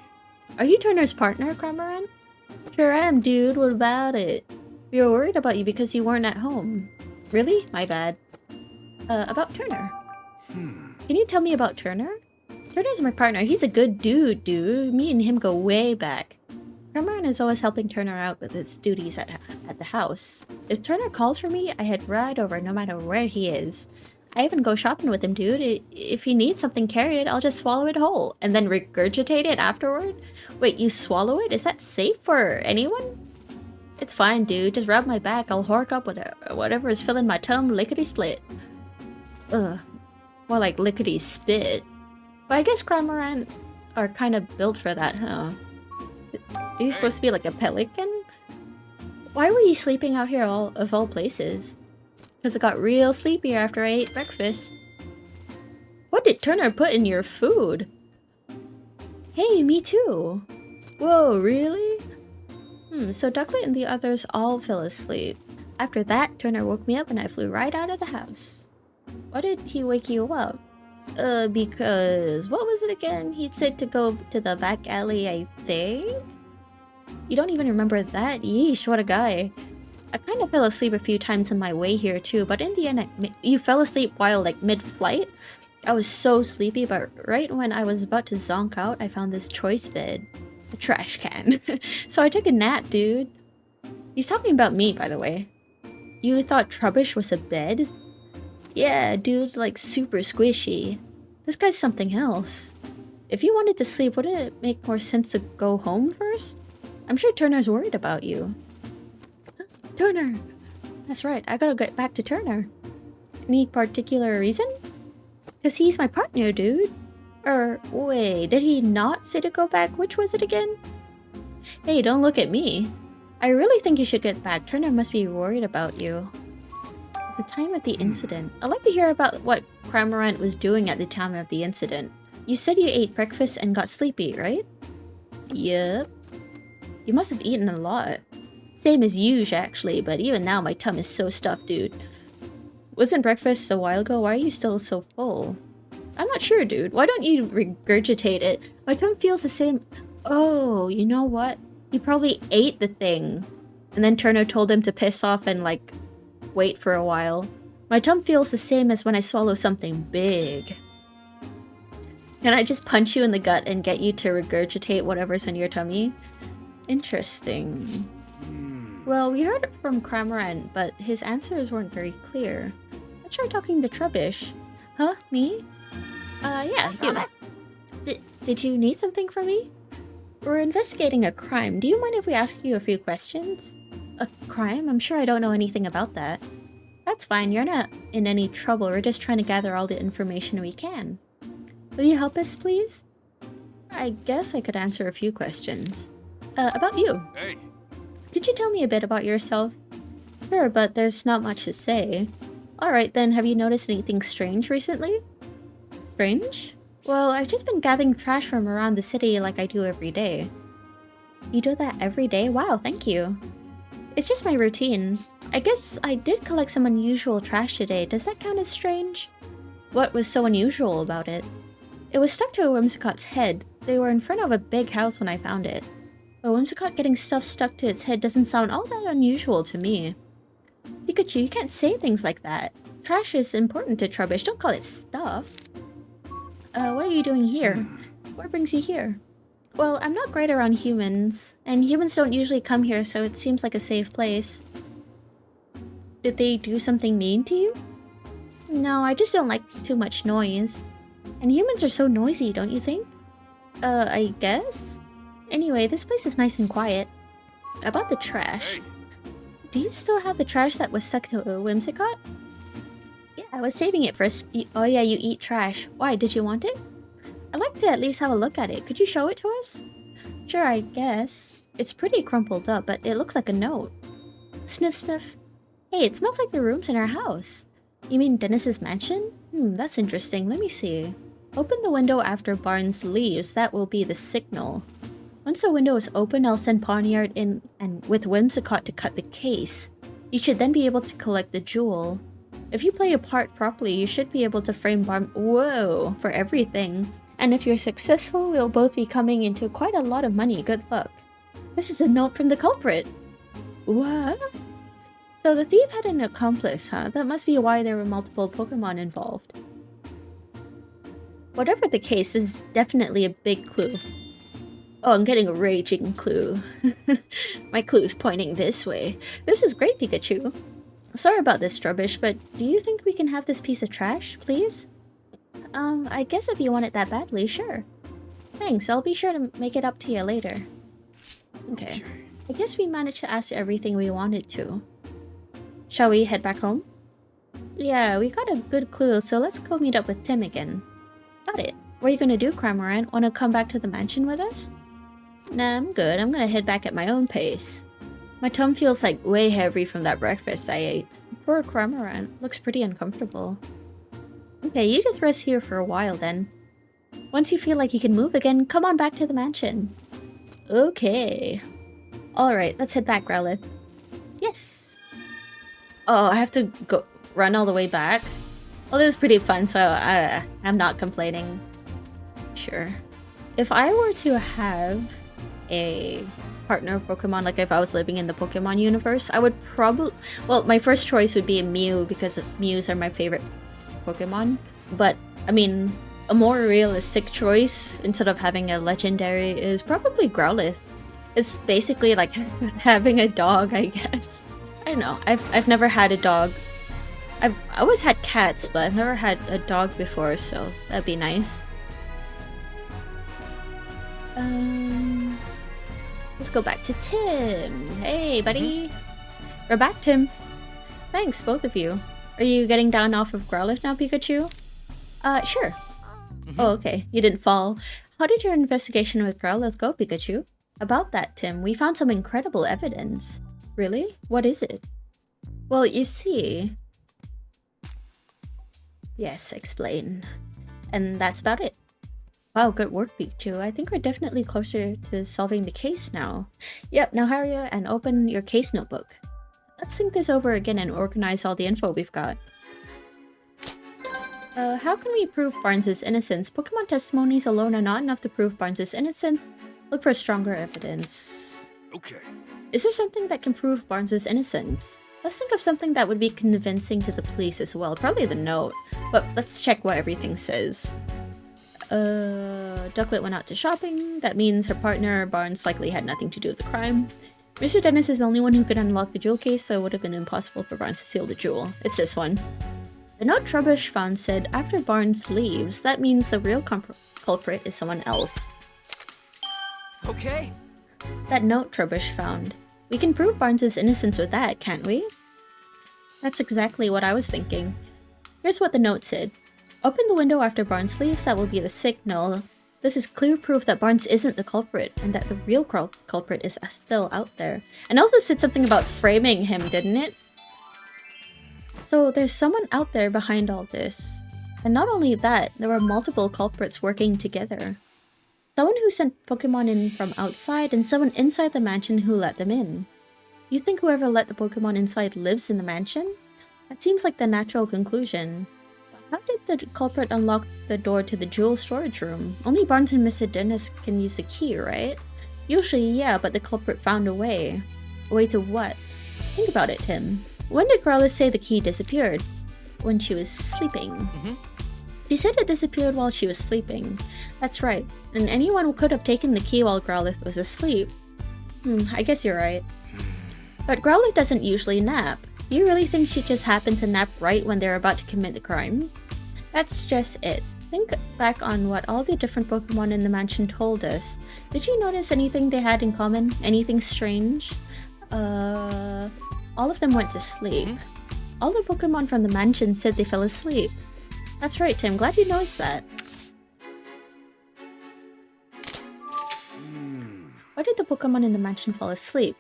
Are you Turner's partner, Cramorant? Sure am, dude. What about it? We were worried about you because you weren't at home. Really? My bad. About Turner. Can you tell me about Turner? Turner's my partner. He's a good dude. Me and him go way back. Cameron is always helping Turner out with his duties at the house. If Turner calls for me, I head right over no matter where he is. I even go shopping with him, dude. If he needs something carried, I'll just swallow it whole and then regurgitate it afterward. Wait, you swallow it? Is that safe for anyone? It's fine, dude. Just rub my back. I'll hork up whatever is filling my tum lickety-split. Ugh. More like lickety-spit. But I guess Cramorant are kind of built for that, huh? Are you supposed to be like a pelican? Why were you sleeping out here of all places? Because I got real sleepy after I ate breakfast. What did Turner put in your food? Hey, me too. Whoa, really? So Ducklet and the others all fell asleep. After that, Turner woke me up and I flew right out of the house. Why did he wake you up? Because... what was it again? He said to go to the back alley, I think? You don't even remember that? Yeesh, what a guy. I kind of fell asleep a few times on my way here too, but in the end, you fell asleep while like mid-flight? I was so sleepy, but right when I was about to zonk out, I found this choice bed. A trash can. So I took a nap, dude. He's talking about me, by the way. You thought Trubbish was a bed? Yeah, dude, like super squishy. This guy's something else. If you wanted to sleep, wouldn't it make more sense to go home first? I'm sure Turner's worried about you. Turner! That's right, I gotta get back to Turner. Any particular reason? Because he's my partner, dude. Wait, did he not say to go back? Which was it again? Hey, don't look at me. I really think you should get back. Turner must be worried about you. At the time of the incident, I'd like to hear about what Cramorant was doing at the time of the incident. You said you ate breakfast and got sleepy, right? Yep. You must have eaten a lot. Same as usual, actually, but even now my tum is so stuffed, dude. Wasn't breakfast a while ago? Why are you still so full? I'm not sure, dude. Why don't you regurgitate it? My tum feels the same. Oh, you know what? He probably ate the thing. And then Turner told him to piss off and, like, wait for a while. My tum feels the same as when I swallow something big. Can I just punch you in the gut and get you to regurgitate whatever's in your tummy? Interesting. Well, we heard it from Cramorant, but his answers weren't very clear. Let's try talking to Trubbish. Huh? Me? Yeah, you. Did you need something from me? We're investigating a crime. Do you mind if we ask you a few questions? A crime? I'm sure I don't know anything about that. That's fine, you're not in any trouble. We're just trying to gather all the information we can. Will you help us, please? I guess I could answer a few questions. About you. Hey. Could you tell me a bit about yourself? Sure, but there's not much to say. Alright then, have you noticed anything strange recently? Strange? Well, I've just been gathering trash from around the city like I do every day. You do that every day? Wow, thank you. It's just my routine. I guess I did collect some unusual trash today. Does that count as strange? What was so unusual about it? It was stuck to a Whimsicott's head. They were in front of a big house when I found it. A Whimsicott getting stuff stuck to its head doesn't sound all that unusual to me. Pikachu, you can't say things like that. Trash is important to Trubbish. Don't call it stuff. What are you doing here? What brings you here? Well, I'm not great around humans, and humans don't usually come here, so it seems like a safe place. Did they do something mean to you? No, I just don't like too much noise. And humans are so noisy, don't you think? I guess? Anyway, this place is nice and quiet. About the trash. Hey. Do you still have the trash that was stuck to a Whimsicott? Yeah, I was saving it for oh yeah, you eat trash. Why, did you want it? I'd like to at least have a look at it. Could you show it to us? Sure, I guess. It's pretty crumpled up, but it looks like a note. Sniff, sniff. Hey, it smells like the rooms in our house. You mean Dennis's mansion? That's interesting. Let me see. Open the window after Barnes leaves. That will be the signal. Once the window is open, I'll send Poniard in and with Whimsicott to cut the case. You should then be able to collect the jewel. If you play your part properly, you should be able to frame Whoa, for everything. And if you're successful, we'll both be coming into quite a lot of money. Good luck. This is a note from the culprit. What? So the thief had an accomplice, huh? That must be why there were multiple Pokemon involved. Whatever the case, this is definitely a big clue. Oh, I'm getting a raging clue. My clue's pointing this way. This is great, Pikachu. Sorry about this rubbish, but do you think we can have this piece of trash, please? I guess if you want it that badly, sure. Thanks, I'll be sure to make it up to you later. Okay. I guess we managed to ask everything we wanted to. Shall we head back home? Yeah, we got a good clue, so let's go meet up with Tim again. Got it. What are you gonna do, Cramorant? Wanna come back to the mansion with us? Nah, I'm good. I'm gonna head back at my own pace. My tongue feels like way heavy from that breakfast I ate. Poor Cramorant. Looks pretty uncomfortable. Okay, you just rest here for a while then. Once you feel like you can move again, come on back to the mansion. Okay. Alright, let's head back, Growlithe. Yes! Oh, I have to go run all the way back? Well, this is pretty fun, so I'm not complaining. Sure. If I were to have a partner Pokemon, like if I was living in the Pokemon universe, I would probably... Well, my first choice would be a Mew, because Mews are my favorite Pokemon. But, I mean, a more realistic choice, instead of having a legendary, is probably Growlithe. It's basically like having a dog, I guess. I don't know. I've never had a dog. I've always had cats, but I've never had a dog before, so that'd be nice. Let's go back to Tim. Hey, buddy. We're back, Tim. Thanks, both of you. Are you getting down off of Growlithe now, Pikachu? Sure. Oh, okay. You didn't fall. How did your investigation with Growlithe go, Pikachu? About that, Tim, we found some incredible evidence. Really? What is it? Well, you see... Yes, explain. And that's about it. Wow, good work, Pikachu. I think we're definitely closer to solving the case now. Yep, now hurry and open your case notebook. Let's think this over again and organize all the info we've got. How can we prove Barnes' innocence? Pokemon testimonies alone are not enough to prove Barnes' innocence. Look for stronger evidence. Okay. Is there something that can prove Barnes' innocence? Let's think of something that would be convincing to the police as well. Probably the note. But let's check what everything says. Ducklet went out to shopping. That means her partner, Barnes, likely had nothing to do with the crime. Mr. Dennis is the only one who could unlock the jewel case, so it would have been impossible for Barnes to steal the jewel. It's this one. The note Trubbish found said, after Barnes leaves, that means the real culprit is someone else. Okay. That note Trubbish found. We can prove Barnes' innocence with that, can't we? That's exactly what I was thinking. Here's what the note said. Open the window after Barnes leaves, that will be the signal. This is clear proof that Barnes isn't the culprit, and that the real culprit is still out there. And also said something about framing him, didn't it? So there's someone out there behind all this. And not only that, there were multiple culprits working together. Someone who sent Pokemon in from outside, and someone inside the mansion who let them in. You think whoever let the Pokemon inside lives in the mansion? That seems like the natural conclusion. But how did the culprit unlock the door to the jewel storage room? Only Barnes and Mr. Dennis can use the key, right? Usually, yeah, but the culprit found a way. A way to what? Think about it, Tim. When did Growlithe say the key disappeared? When she was sleeping. She said it disappeared while she was sleeping. That's right. And anyone could have taken the key while Growlithe was asleep. I guess you're right. But Growlithe doesn't usually nap. Do you really think she just happened to nap right when they're about to commit the crime? That's just it. Think back on what all the different Pokemon in the mansion told us. Did you notice anything they had in common? Anything strange? All of them went to sleep. All the Pokemon from the mansion said they fell asleep. That's right, Tim. Glad you noticed that. Why did the Pokemon in the mansion fall asleep?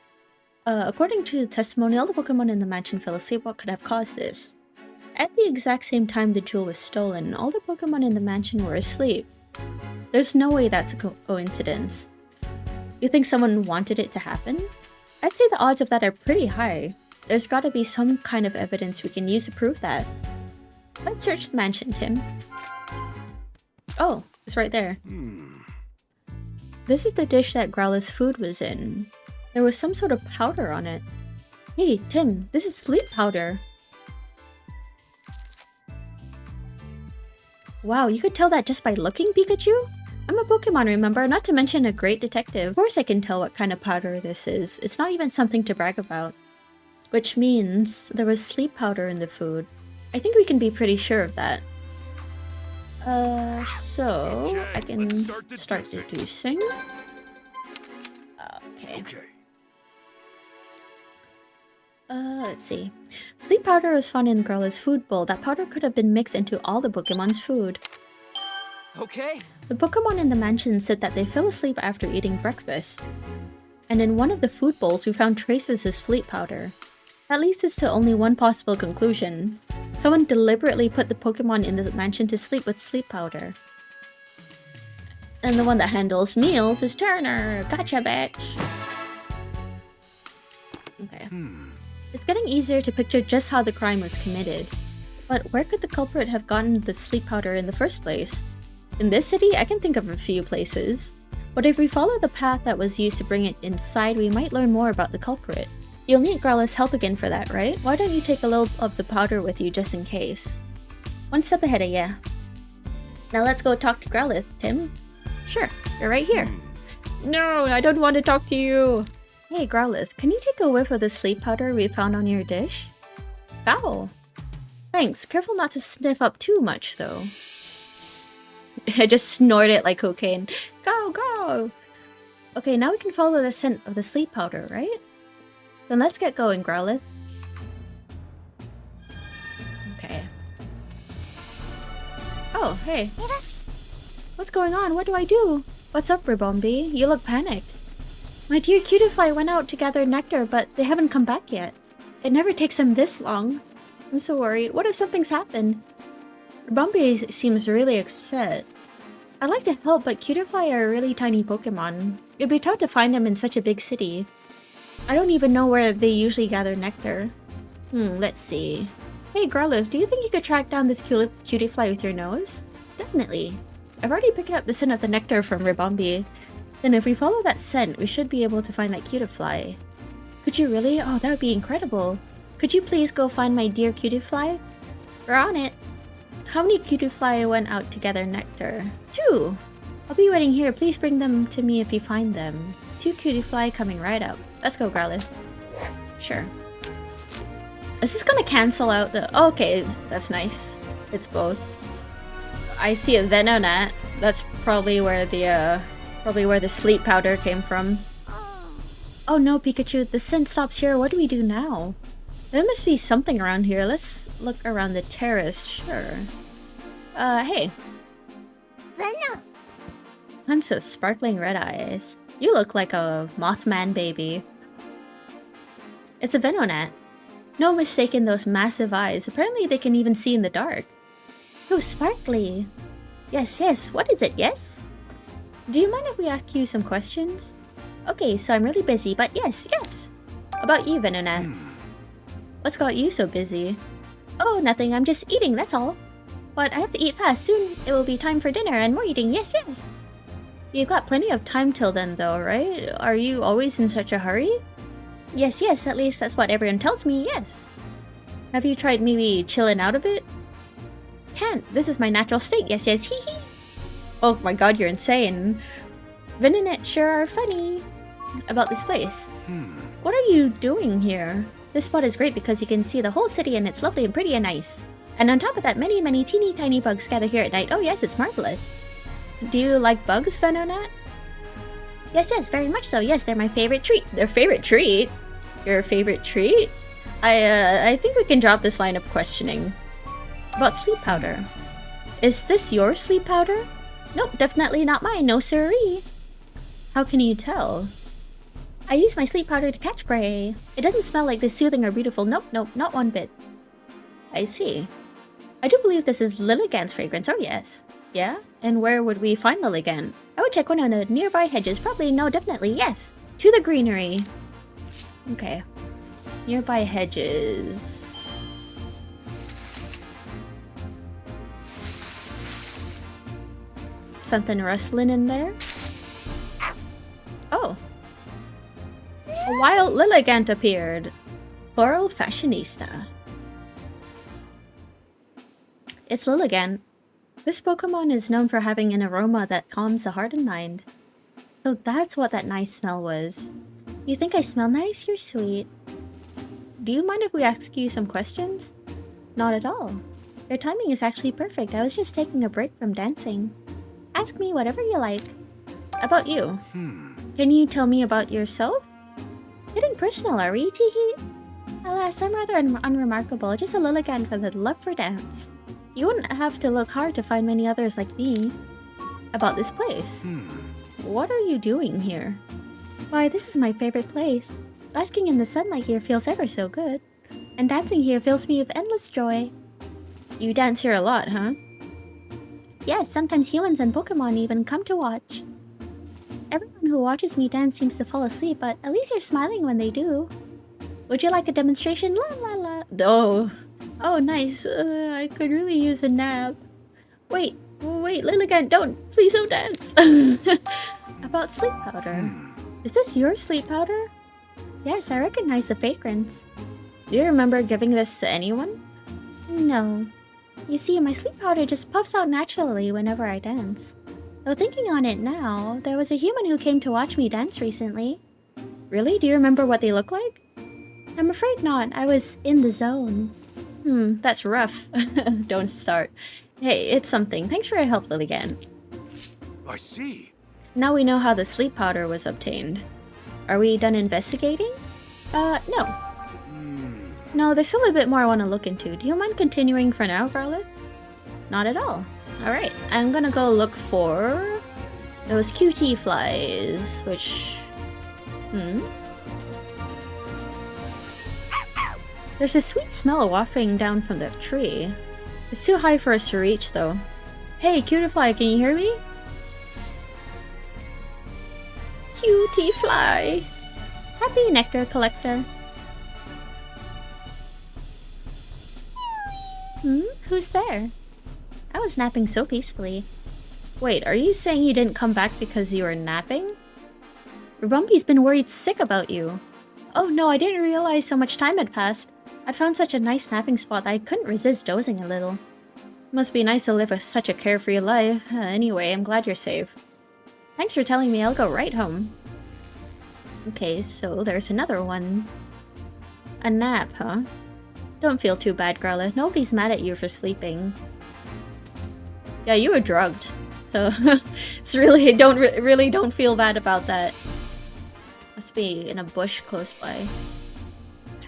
According to the testimony, all the Pokemon in the mansion fell asleep. What could have caused this? At the exact same time the jewel was stolen, all the Pokemon in the mansion were asleep. There's no way that's a coincidence. You think someone wanted it to happen? I'd say the odds of that are pretty high. There's gotta be some kind of evidence we can use to prove that. Let's search the mansion, Tim. Oh, it's right there. This is the dish that Growlithe's food was in. There was some sort of powder on it. Hey, Tim, this is sleep powder. Wow, you could tell that just by looking, Pikachu? I'm a Pokemon, remember? Not to mention a great detective. Of course I can tell what kind of powder this is. It's not even something to brag about. Which means there was sleep powder in the food. I think we can be pretty sure of that. So Okay, I can let's start start deducing. Okay. Let's see. Sleep powder was found in Growlithe's food bowl. That powder could have been mixed into all the Pokemon's food. Okay. The Pokemon in the mansion said that they fell asleep after eating breakfast. And in one of the food bowls, we found traces of sleep powder. That leads us to only one possible conclusion. Someone deliberately put the Pokemon in the mansion to sleep with sleep powder. And the one that handles meals is Turner. Gotcha, bitch! Okay. It's getting easier to picture just how the crime was committed. But where could the culprit have gotten the sleep powder in the first place? In this city, I can think of a few places. But if we follow the path that was used to bring it inside, we might learn more about the culprit. You'll need Growlithe's help again for that, right? Why don't you take a little of the powder with you just in case? One step ahead of ya. Now let's go talk to Growlithe, Tim. Sure, you're right here. No, I don't want to talk to you. Hey Growlithe, can you take a whiff of the sleep powder we found on your dish? Go. Thanks, careful not to sniff up too much though. I just snort it like cocaine. Go, go! Okay, now we can follow the scent of the sleep powder, right? Then let's get going, Growlithe. Okay. Oh, hey. What's going on? What do I do? What's up, Ribombee? You look panicked. My dear Cutiefly went out to gather nectar, but they haven't come back yet. It never takes them this long. I'm so worried. What if something's happened? Ribombee seems really upset. I'd like to help, but Cutiefly are a really tiny Pokemon. It'd be tough to find them in such a big city. I don't even know where they usually gather nectar. Let's see. Hey Growlithe, do you think you could track down this Cutiefly with your nose? Definitely. I've already picked up the scent of the nectar from Ribombee. Then if we follow that scent, we should be able to find that Cutiefly. Could you really? Oh, that would be incredible. Could you please go find my dear Cutiefly? We're on it. How many Cutiefly went out to gather nectar? 2! I'll be waiting here. Please bring them to me if you find them. 2 Cutiefly coming right up. Let's go, Growlithe. Sure. Is this gonna cancel out the... Oh, okay, that's nice. It's both. I see a Venonat. That's probably where the sleep powder came from. Oh no, Pikachu, the scent stops here. What do we do now? There must be something around here. Let's look around the terrace. Sure. Hey. Venom. Hunts with sparkling red eyes. You look like a Mothman baby. It's a Venonat. No mistaking those massive eyes. Apparently they can even see in the dark. Oh, sparkly. Yes, yes. What is it, yes? Do you mind if we ask you some questions? Okay, so I'm really busy, but yes, yes. About you, Venonat. What's got you so busy? Oh, nothing. I'm just eating, that's all. But I have to eat fast. Soon it will be time for dinner and more eating. Yes, yes. You've got plenty of time till then, though, right? Are you always in such a hurry? Yes, yes. At least that's what everyone tells me, yes. Have you tried maybe chilling out a bit? Can't. This is my natural state. Yes, yes. Hee hee. Oh my god, you're insane. Venonat sure are funny. About this place. What are you doing here? This spot is great because you can see the whole city and it's lovely and pretty and nice. And on top of that, many, many teeny tiny bugs gather here at night. Oh yes, it's marvelous. Do you like bugs, Venonat? Yes, yes, very much so. Yes, they're my favorite treat. Their favorite treat? Your favorite treat? I think we can drop this line of questioning. About sleep powder. Is this your sleep powder? Nope, definitely not mine. No siree. How can you tell? I use my sleep powder to catch prey. It doesn't smell like this soothing or beautiful. Nope, nope, not one bit. I see. I do believe this is Lilligant's fragrance. Oh yes. Yeah? And where would we find Lilligant? I would check one of the nearby hedges. Probably, no, definitely, yes. To the greenery. Okay. Nearby hedges. Something rustling in there? Oh. A wild Lilligant appeared. Floral Fashionista. It's Lilligant. This Pokemon is known for having an aroma that calms the heart and mind. So that's what that nice smell was. You think I smell nice? You're sweet. Do you mind if we ask you some questions? Not at all. Your timing is actually perfect. I was just taking a break from dancing. Ask me whatever you like. About you. Can you tell me about yourself? Getting personal, are we, Teehee? Alas, I'm rather unremarkable, just a Lilligant with a love for dance. You wouldn't have to look hard to find many others like me. About this place. What are you doing here? Why, this is my favorite place. Basking in the sunlight here feels ever so good. And dancing here fills me with endless joy. You dance here a lot, huh? Yes, sometimes humans and Pokemon even come to watch. Everyone who watches me dance seems to fall asleep, but at least you're smiling when they do. Would you like a demonstration? La la la. Oh, nice. I could really use a nap. Wait, Lilligant, please don't dance. About sleep powder. Is this your sleep powder? Yes, I recognize the fragrance. Do you remember giving this to anyone? No. You see, my sleep powder just puffs out naturally whenever I dance. Though thinking on it now, there was a human who came to watch me dance recently. Really? Do you remember what they look like? I'm afraid not. I was in the zone. That's rough. Don't start. Hey, it's something. Thanks for your help, Lilligant. I see. Now we know how the sleep powder was obtained. Are we done investigating? No. No, there's still a bit more I want to look into. Do you mind continuing for now, Growlithe? Not at all. Alright, I'm gonna go look for those QT flies, which... There's a sweet smell wafting down from the tree. It's too high for us to reach, though. Hey, QT fly, can you hear me? QT fly! Happy nectar collector. Who's there? I was napping so peacefully. Wait, are you saying you didn't come back because you were napping? Rubumbi's been worried sick about you. Oh no, I didn't realize so much time had passed. I'd found such a nice napping spot that I couldn't resist dozing a little. Must be nice to live such a carefree life. Anyway, I'm glad you're safe. Thanks for telling me. I'll go right home. Okay, so there's another one. A nap, huh? Don't feel too bad, Growlithe. Nobody's mad at you for sleeping. Yeah, you were drugged, so it's really don't feel bad about that. Must be in a bush close by.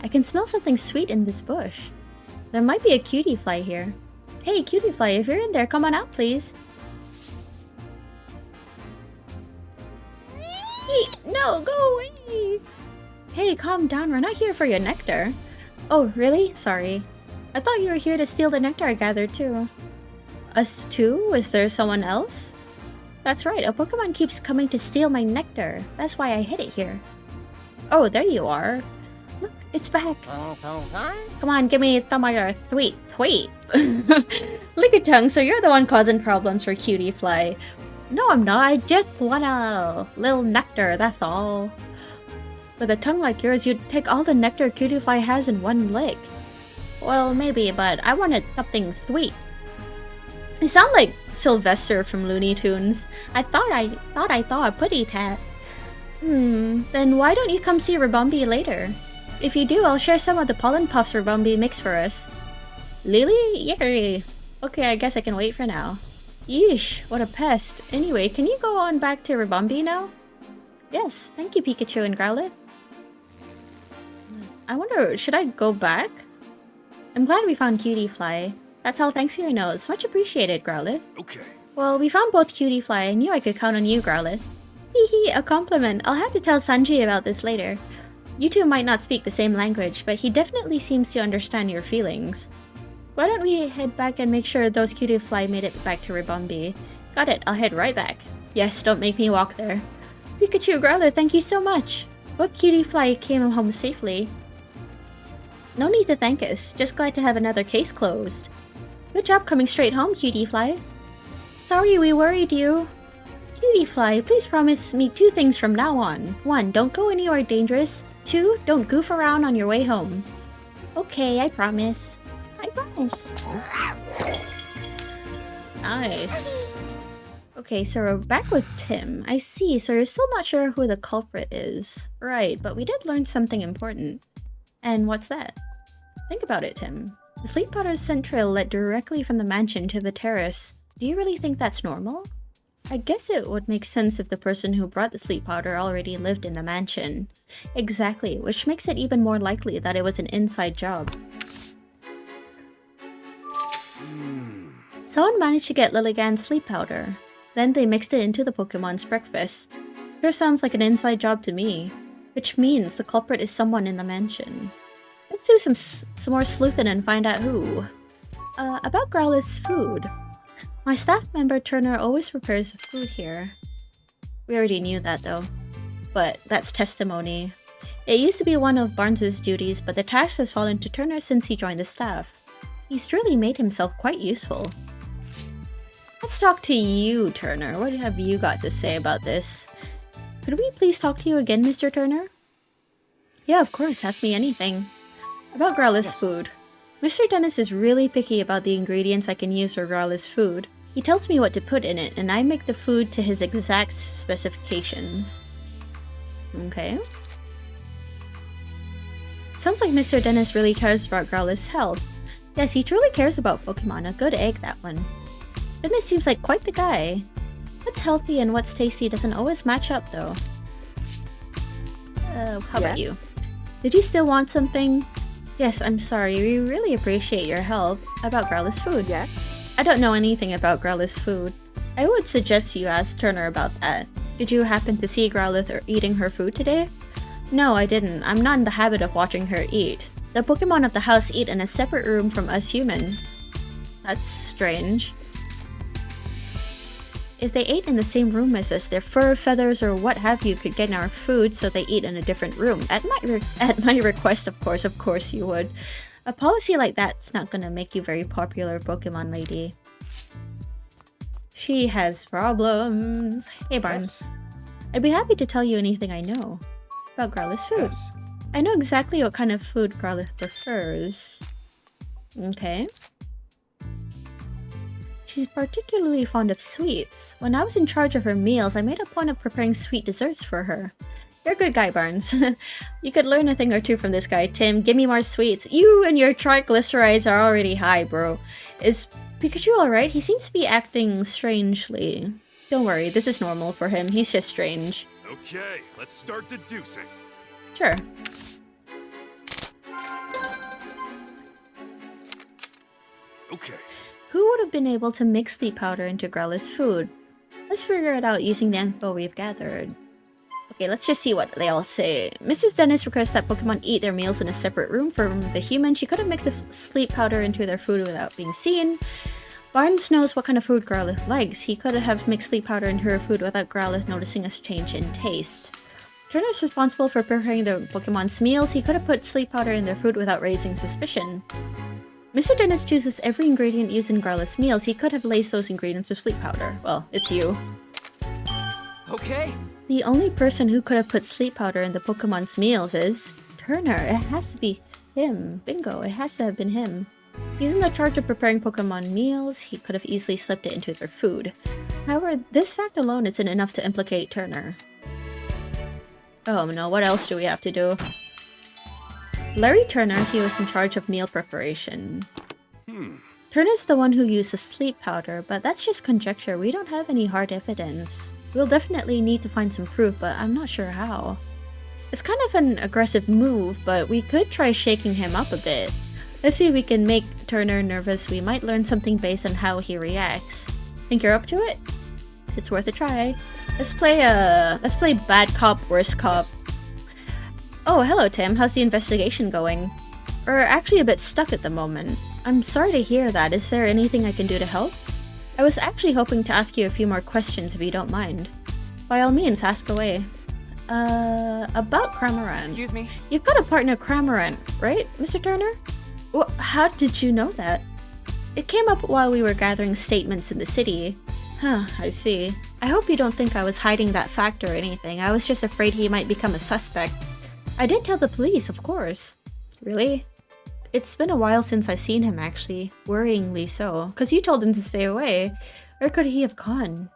I can smell something sweet in this bush. There might be a QT fly here. Hey, QT fly, if you're in there, come on out, please. Eek, no, go away! Hey, calm down. We're not here for your nectar. Oh, really? Sorry. I thought you were here to steal the nectar I gathered too. Us too? Was there someone else? That's right, a Pokemon keeps coming to steal my nectar. That's why I hid it here. Oh, there you are. Look, it's back. Come on, give me some of your tweet. Lick your tongue, so you're the one causing problems for QT fly. No, I'm not. I just want a little nectar, that's all. With a tongue like yours, you'd take all the nectar QT fly has in one lick. Well, maybe, but I wanted something sweet. You sound like Sylvester from Looney Tunes. I thought I saw a putty tat. Then why don't you come see Rubumbi later? If you do, I'll share some of the pollen puffs Rubumbi makes for us. Lily? Yay! Okay, I guess I can wait for now. Yeesh, what a pest. Anyway, can you go on back to Rubumbi now? Yes, thank you, Pikachu and Growlithe. I wonder, should I go back? I'm glad we found QT fly. That's all thanks to your nose. Much appreciated, Growlithe. Okay. Well, we found both QT fly. I knew I could count on you, Growlithe. Hee, a compliment. I'll have to tell Sanji about this later. You two might not speak the same language, but he definitely seems to understand your feelings. Why don't we head back and make sure those QT fly made it back to Rubumbi? Got it, I'll head right back. Yes, don't make me walk there. Pikachu, Growlithe, thank you so much. Both QT fly came home safely. No need to thank us, just glad to have another case closed. Good job coming straight home, QT fly. Sorry we worried you. QT fly, please promise me 2 things from now on. 1, don't go anywhere dangerous. 2, don't goof around on your way home. Okay, I promise. I promise. Nice. Okay, so we're back with Tim. I see, so you're still not sure who the culprit is. Right, but we did learn something important. And what's that? Think about it, Tim. The sleep powder's scent trail led directly from the mansion to the terrace. Do you really think that's normal? I guess it would make sense if the person who brought the sleep powder already lived in the mansion. Exactly, which makes it even more likely that it was an inside job. Someone managed to get Lilligant's sleep powder. Then they mixed it into the Pokemon's breakfast. Sure sounds like an inside job to me. Which means the culprit is someone in the mansion. Let's do some more sleuthing and find out who. About Growlithe's food. My staff member Turner always prepares the food here. We already knew that though. But that's testimony. It used to be one of Barnes's duties, but the task has fallen to Turner since he joined the staff. He's truly made himself quite useful. Let's talk to you, Turner. What have you got to say about this? Could we please talk to you again, Mr. Turner? Yeah, of course. Ask me anything. About Growlithe's food. Mr. Dennis is really picky about the ingredients I can use for Growlithe's food. He tells me what to put in it, and I make the food to his exact specifications. Okay. Sounds like Mr. Dennis really cares about Growlithe's health. Yes, he truly cares about Pokemon. A good egg, that one. Dennis seems like quite the guy. What's healthy and what's tasty doesn't always match up, though. How about you? Did you still want something? Yes, I'm sorry. We really appreciate your help. About Growlithe's food. Yes? I don't know anything about Growlithe's food. I would suggest you ask Turner about that. Did you happen to see Growlithe eating her food today? No, I didn't. I'm not in the habit of watching her eat. The Pokemon of the house eat in a separate room from us humans. That's strange. If they ate in the same room as us, their fur, feathers, or what have you could get in our food, so they eat in a different room. At my request, of course you would. A policy like that's not gonna make you very popular, Pokemon lady. She has problems. Hey, Barnes. Yes. I'd be happy to tell you anything I know about Growlithe's food. Yes. I know exactly what kind of food Growlithe prefers. Okay. She's particularly fond of sweets. When I was in charge of her meals, I made a point of preparing sweet desserts for her. You're a good guy, Barnes. You could learn a thing or two from this guy, Tim. Give me more sweets. You and your triglycerides are already high, bro. Is Pikachu alright? He seems to be acting strangely. Don't worry, this is normal for him. He's just strange. Okay, let's start deducing. Sure. Okay. Who would have been able to mix sleep powder into Growlithe's food? Let's figure it out using the info we've gathered. Okay, let's just see what they all say. Mrs. Dennis requests that Pokemon eat their meals in a separate room from the human. She could have mixed the sleep powder into their food without being seen. Barnes knows what kind of food Growlithe likes. He could have mixed sleep powder into her food without Growlithe noticing a change in taste. Turner's responsible for preparing the Pokemon's meals. He could have put sleep powder in their food without raising suspicion. Mr. Dennis chooses every ingredient used in Growlithe's meals. He could have laced those ingredients with sleep powder. Well, it's you. Okay. The only person who could have put sleep powder in the Pokemon's meals is Turner. It has to be him. Bingo, it has to have been him. He's in the charge of preparing Pokemon meals. He could have easily slipped it into their food. However, this fact alone isn't enough to implicate Turner. Oh no, what else do we have to do? Larry Turner, he was in charge of meal preparation. Turner's the one who uses sleep powder, but that's just conjecture. We don't have any hard evidence. We'll definitely need to find some proof, but I'm not sure how. It's kind of an aggressive move, but we could try shaking him up a bit. Let's see if we can make Turner nervous. We might learn something based on how he reacts. Think you're up to it? It's worth a try. Let's play bad cop, worst cop. Oh, hello Tim. How's the investigation going? We're actually a bit stuck at the moment. I'm sorry to hear that. Is there anything I can do to help? I was actually hoping to ask you a few more questions if you don't mind. By all means, ask away. About Cramorant. Excuse me? You've got a partner Cramorant, right, Mr. Turner? Well, how did you know that? It came up while we were gathering statements in the city. Huh, I see. I hope you don't think I was hiding that fact or anything. I was just afraid he might become a suspect. I did tell the police, of course. Really? It's been a while since I've seen him, actually. Worryingly so. Because you told him to stay away. Where could he have gone?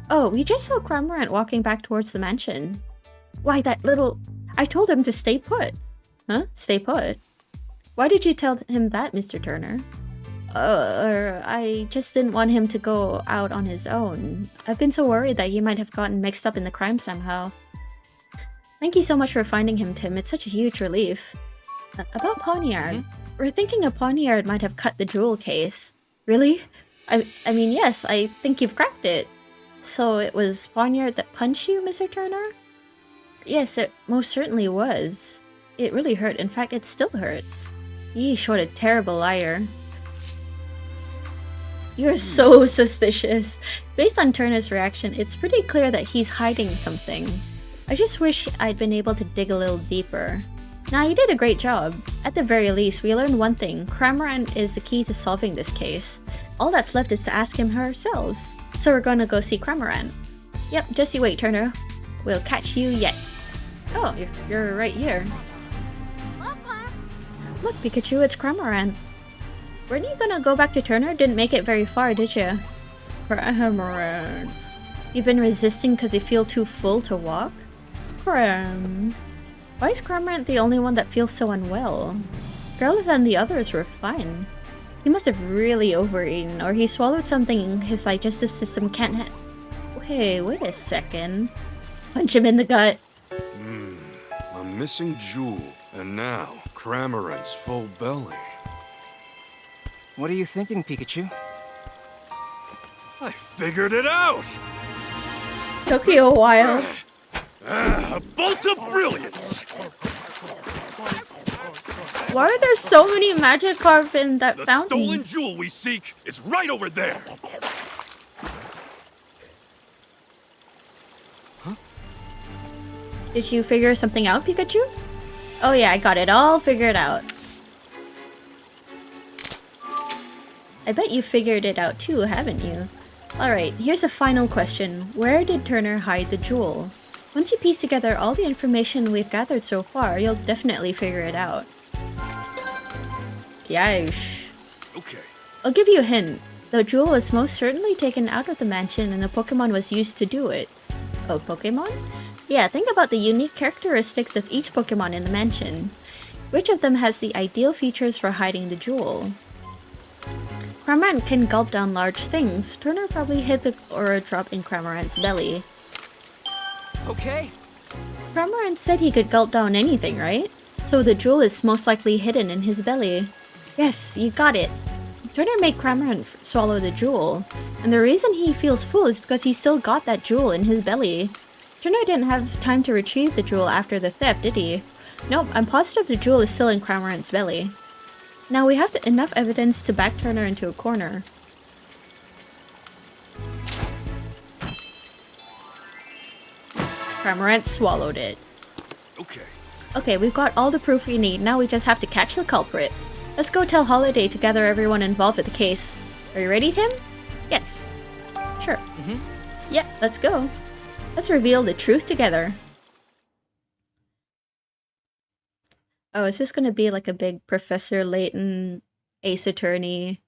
Oh, we just saw Cramorant walking back towards the mansion. Why, that little... I told him to stay put. Huh? Stay put? Why did you tell him that, Mr. Turner? I just didn't want him to go out on his own. I've been so worried that he might have gotten mixed up in the crime somehow. Thank you so much for finding him, Tim. It's such a huge relief. About Poniard. We're thinking a Poniard might have cut the jewel case. Really? I mean, yes, I think you've cracked it. So it was Poniard that punched you, Mr. Turner? Yes, it most certainly was. It really hurt. In fact, it still hurts. Yeesh, what a terrible liar. You're so suspicious. Based on Turner's reaction, it's pretty clear that he's hiding something. I just wish I'd been able to dig a little deeper. Nah, you did a great job. At the very least, we learned one thing. Cramorant is the key to solving this case. All that's left is to ask him ourselves. So we're gonna go see Cramorant. Yep, just you wait, Turner. We'll catch you yet. Oh, you're right here. Look, Pikachu, it's Cramorant. Weren't you gonna go back to Turner? Didn't make it very far, did you? Cramorant. You've been resisting because you feel too full to walk? Cram. Why is Cramorant the only one that feels so unwell? Growlithe and the others were fine. He must have really overeaten, or he swallowed something his digestive system can't wait a second. Punch him in the gut. A missing jewel, and now Cramorant's full belly. What are you thinking, Pikachu? I figured it out! Took you a while. A bolt of brilliance! Why are there so many Magikarp in that The fountain? stolen jewel we seek is right over there! Did you figure something out, Pikachu? Oh yeah, I got it all figured out. I bet you figured it out too, haven't you? Alright, here's a final question. Where did Turner hide the jewel? Once you piece together all the information we've gathered so far, you'll definitely figure it out. Yeesh. Okay. I'll give you a hint. The jewel was most certainly taken out of the mansion and a Pokemon was used to do it. Oh, Pokemon? Yeah, think about the unique characteristics of each Pokemon in the mansion. Which of them has the ideal features for hiding the jewel? Cramorant can gulp down large things. Turner probably hid the Aurora Drop in Cramorant's belly. Okay. Cramorant said he could gulp down anything, right? So the jewel is most likely hidden in his belly. Yes, you got it. Turner made Cramorant swallow the jewel, and the reason he feels full is because he still got that jewel in his belly. Turner didn't have time to retrieve the jewel after the theft, did he? Nope, I'm positive the jewel is still in Cramorant's belly. Now we have enough evidence to back Turner into a corner. Cramorant swallowed it. Okay. Okay, we've got all the proof we need. Now we just have to catch the culprit. Let's go tell Holiday to gather everyone involved with the case. Are you ready, Tim? Yes. Sure. Yep, let's go. Let's reveal the truth together. Oh, is this gonna be like a big Professor Layton, Ace Attorney,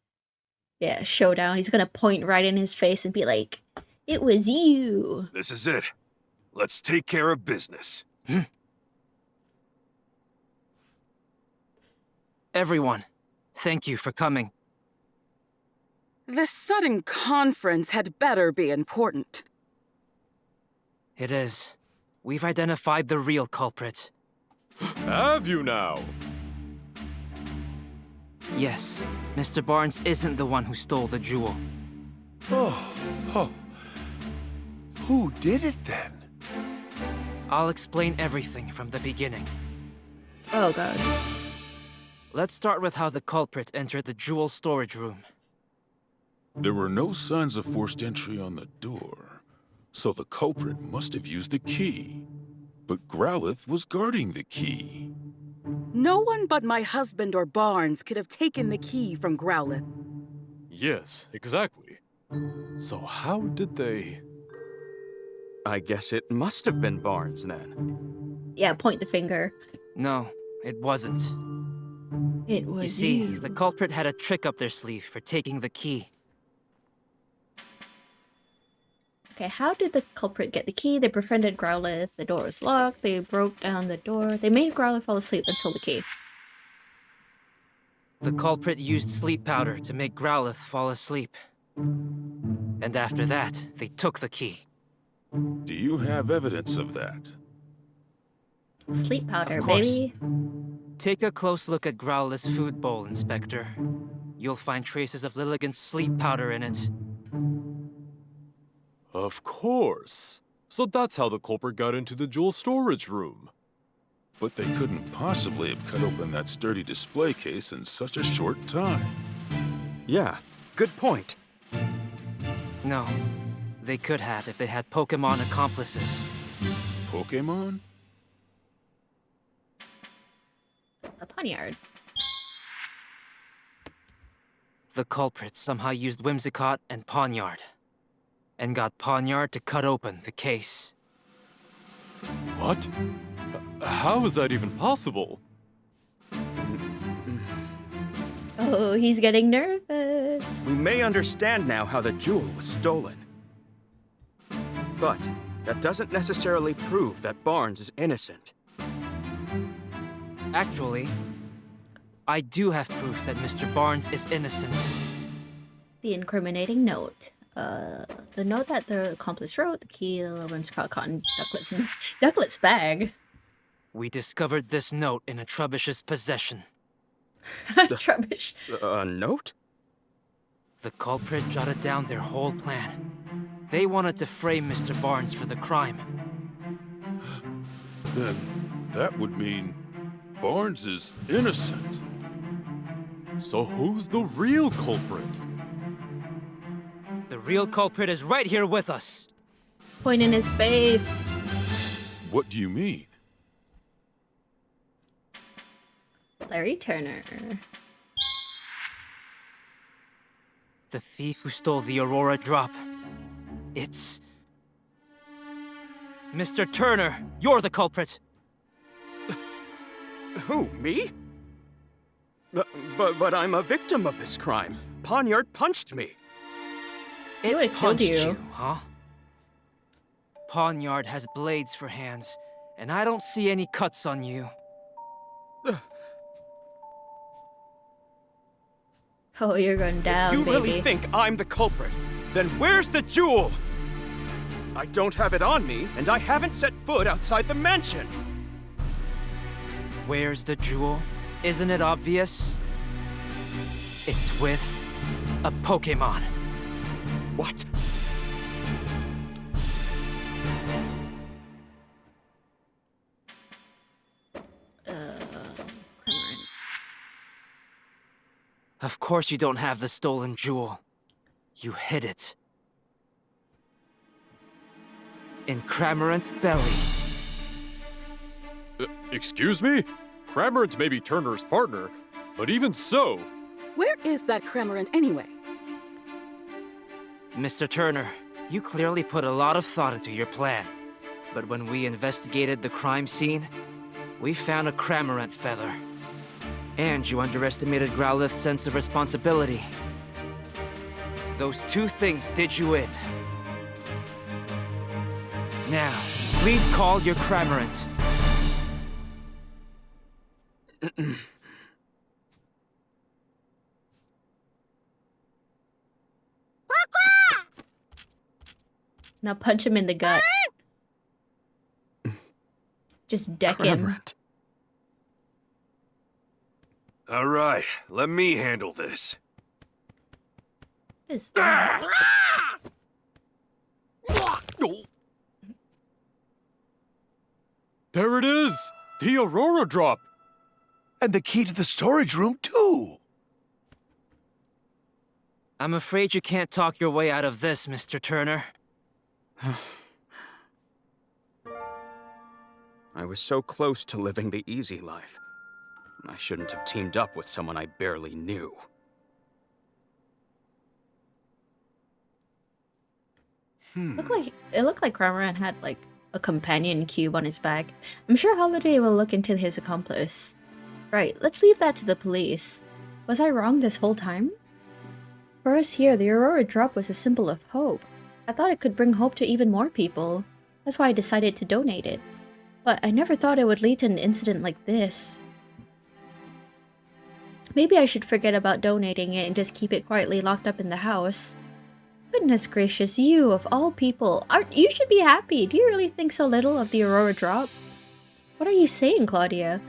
showdown? He's gonna point right in his face and be like, "It was you." This is it. Let's take care of business. Everyone, thank you for coming. This sudden conference had better be important. It is. We've identified the real culprit. Have you now? Yes, Mr. Barnes isn't the one who stole the jewel. Oh. Who did it then? I'll explain everything from the beginning. Oh god. Let's start with how the culprit entered the jewel storage room. There were no signs of forced entry on the door, so the culprit must have used the key. But Growlithe was guarding the key. No one but my husband or Barnes could have taken the key from Growlithe. Yes, exactly. So how did they... I guess it must have been Barnes then. Yeah, point the finger. No, it wasn't. It You was see, the culprit had a trick up their sleeve for taking the key. Okay, how did the culprit get the key? They befriended Growlithe, the door was locked, they broke down the door, they made Growlithe fall asleep and stole the key. The culprit used sleep powder to make Growlithe fall asleep. And after that, they took the key. Do you have evidence of that? Sleep powder, Of course. baby. Take a close look at Growlithe's food bowl, Inspector. You'll find traces of Lilligant's sleep powder in it. Of course. So that's how the culprit got into the jewel storage room. But they couldn't possibly have cut open that sturdy display case in such a short time. Yeah, good point. No, they could have if they had Pokemon accomplices. Pokemon? A poniard. The culprit somehow used Whimsicott and Poniard, and got Poniard to cut open the case. What? How is that even possible? Oh, he's getting nervous. We may understand now how the jewel was stolen. But that doesn't necessarily prove that Barnes is innocent. Actually, I do have proof that Mr. Barnes is innocent. The incriminating note. The note that the accomplice wrote, the key, the Whimsicott cotton Ducklet's bag. We discovered this note in a Trubbish's possession. Trubbish. A note? The culprit jotted down their whole plan. They wanted to frame Mr. Barnes for the crime. Then that would mean Barnes is innocent. So who's the real culprit? The real culprit is right here with us. Point in his face. What do you mean? Larry Turner. The thief who stole the Aurora Drop. It's... Mr. Turner, you're the culprit. Who, me? But I'm a victim of this crime. Poniard punched me. He would've killed Punched you. huh? Poniard has blades for hands, and I don't see any cuts on you. Oh, you're going down, You baby. really think I'm the culprit? Then where's the jewel? I don't have it on me, and I haven't set foot outside the mansion. Where's the jewel? Isn't it obvious? It's with a Pokemon. What? Cramorant. Of course you don't have the stolen jewel. You hid it. In Cramorant's belly. Excuse me? Cramorant may be Turner's partner, but even so... Where is that Cramorant anyway? Mr. Turner, you clearly put a lot of thought into your plan. But when we investigated the crime scene, we found a Cramorant feather. And you underestimated Growlithe's sense of responsibility. Those two things did you in. Now, please call your Cramorant. Now punch him in the gut. Just deck him. Cramorant. All right, let me handle this. What is that? There it is! The Aurora Drop! And the key to the storage room, too. I'm afraid you can't talk your way out of this, Mr. Turner. I was so close to living the easy life. I shouldn't have teamed up with someone I barely knew. It looked like Cramorant had like a companion cube on his back. I'm sure Holiday will look into his accomplice. Right, let's leave that to the police. Was I wrong this whole time? For us here, the Aurora Drop was a symbol of hope. I thought it could bring hope to even more people. That's why I decided to donate it. But I never thought it would lead to an incident like this. Maybe I should forget about donating it and just keep it quietly locked up in the house. Goodness gracious, you of all people, you should be happy. Do you really think so little of the Aurora Drop? What are you saying, Claudia?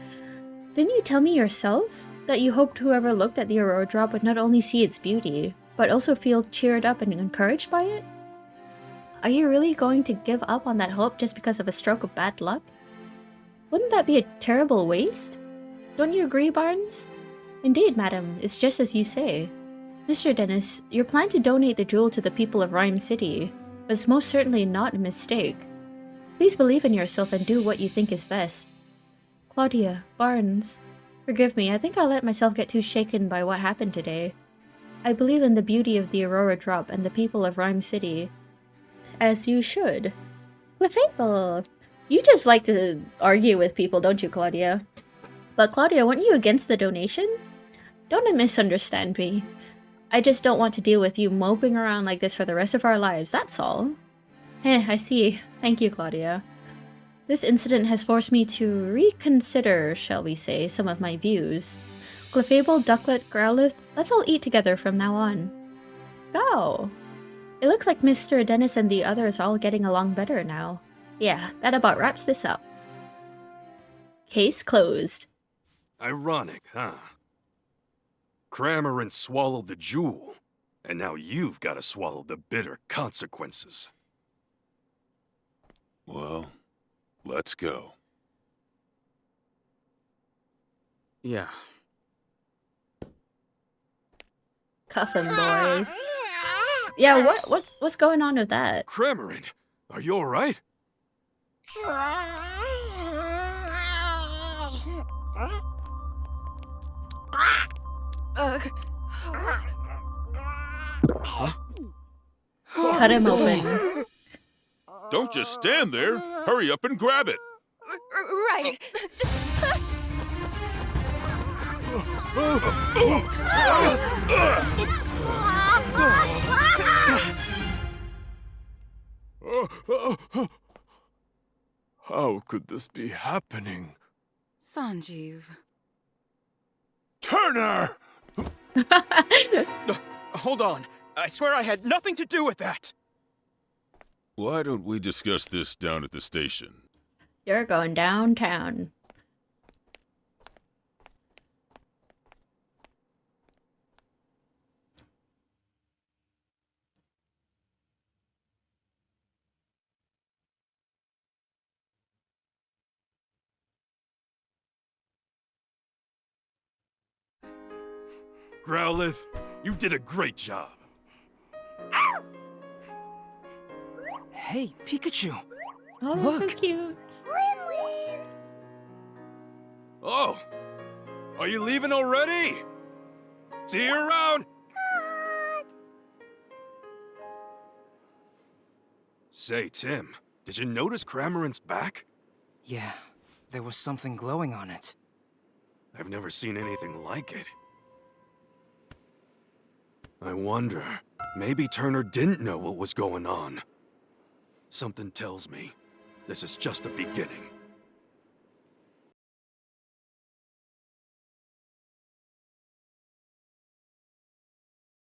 Didn't you tell me yourself that you hoped whoever looked at the Aurora Drop would not only see its beauty, but also feel cheered up and encouraged by it? Are you really going to give up on that hope just because of a stroke of bad luck? Wouldn't that be a terrible waste? Don't you agree, Barnes? Indeed, madam, it's just as you say. Mr. Dennis, your plan to donate the jewel to the people of Rhyme City was most certainly not a mistake. Please believe in yourself and do what you think is best. Claudia, Barnes, forgive me, I think I let myself get too shaken by what happened today. I believe in the beauty of the Aurora Drop and the people of Rhyme City. As you should. Clefable, you just like to argue with people, don't you, Claudia? But Claudia, weren't you against the donation? Don't misunderstand me. I just don't want to deal with you moping around like this for the rest of our lives, that's all. I see. Thank you, Claudia. This incident has forced me to reconsider, shall we say, some of my views. Clefable, Ducklet, Growlithe, let's all eat together from now on. Go! It looks like Mr. Dennis and the others are all getting along better now. Yeah, that about wraps this up. Case closed. Ironic, huh? Cramorant swallowed the jewel, and now you've got to swallow the bitter consequences. Well, let's go. Yeah. Cuff 'em, boys. Yeah, what's going on with that? Cramorant, are you alright? Cut him open. Don't just stand there. Hurry up and grab it. Right. How could this be happening? Sanjeev. Turner! Hold on. I swear I had nothing to do with that. Why don't we discuss this down at the station? You're going downtown. Growlithe, you did a great job. Hey, Pikachu. Oh, that's so Look. cute. Oh, are you leaving already? See you around. Say, Tim, did you notice Cramorant's back? Yeah, there was something glowing on it. I've never seen anything like it. I wonder, maybe Turner didn't know what was going on. Something tells me this is just the beginning.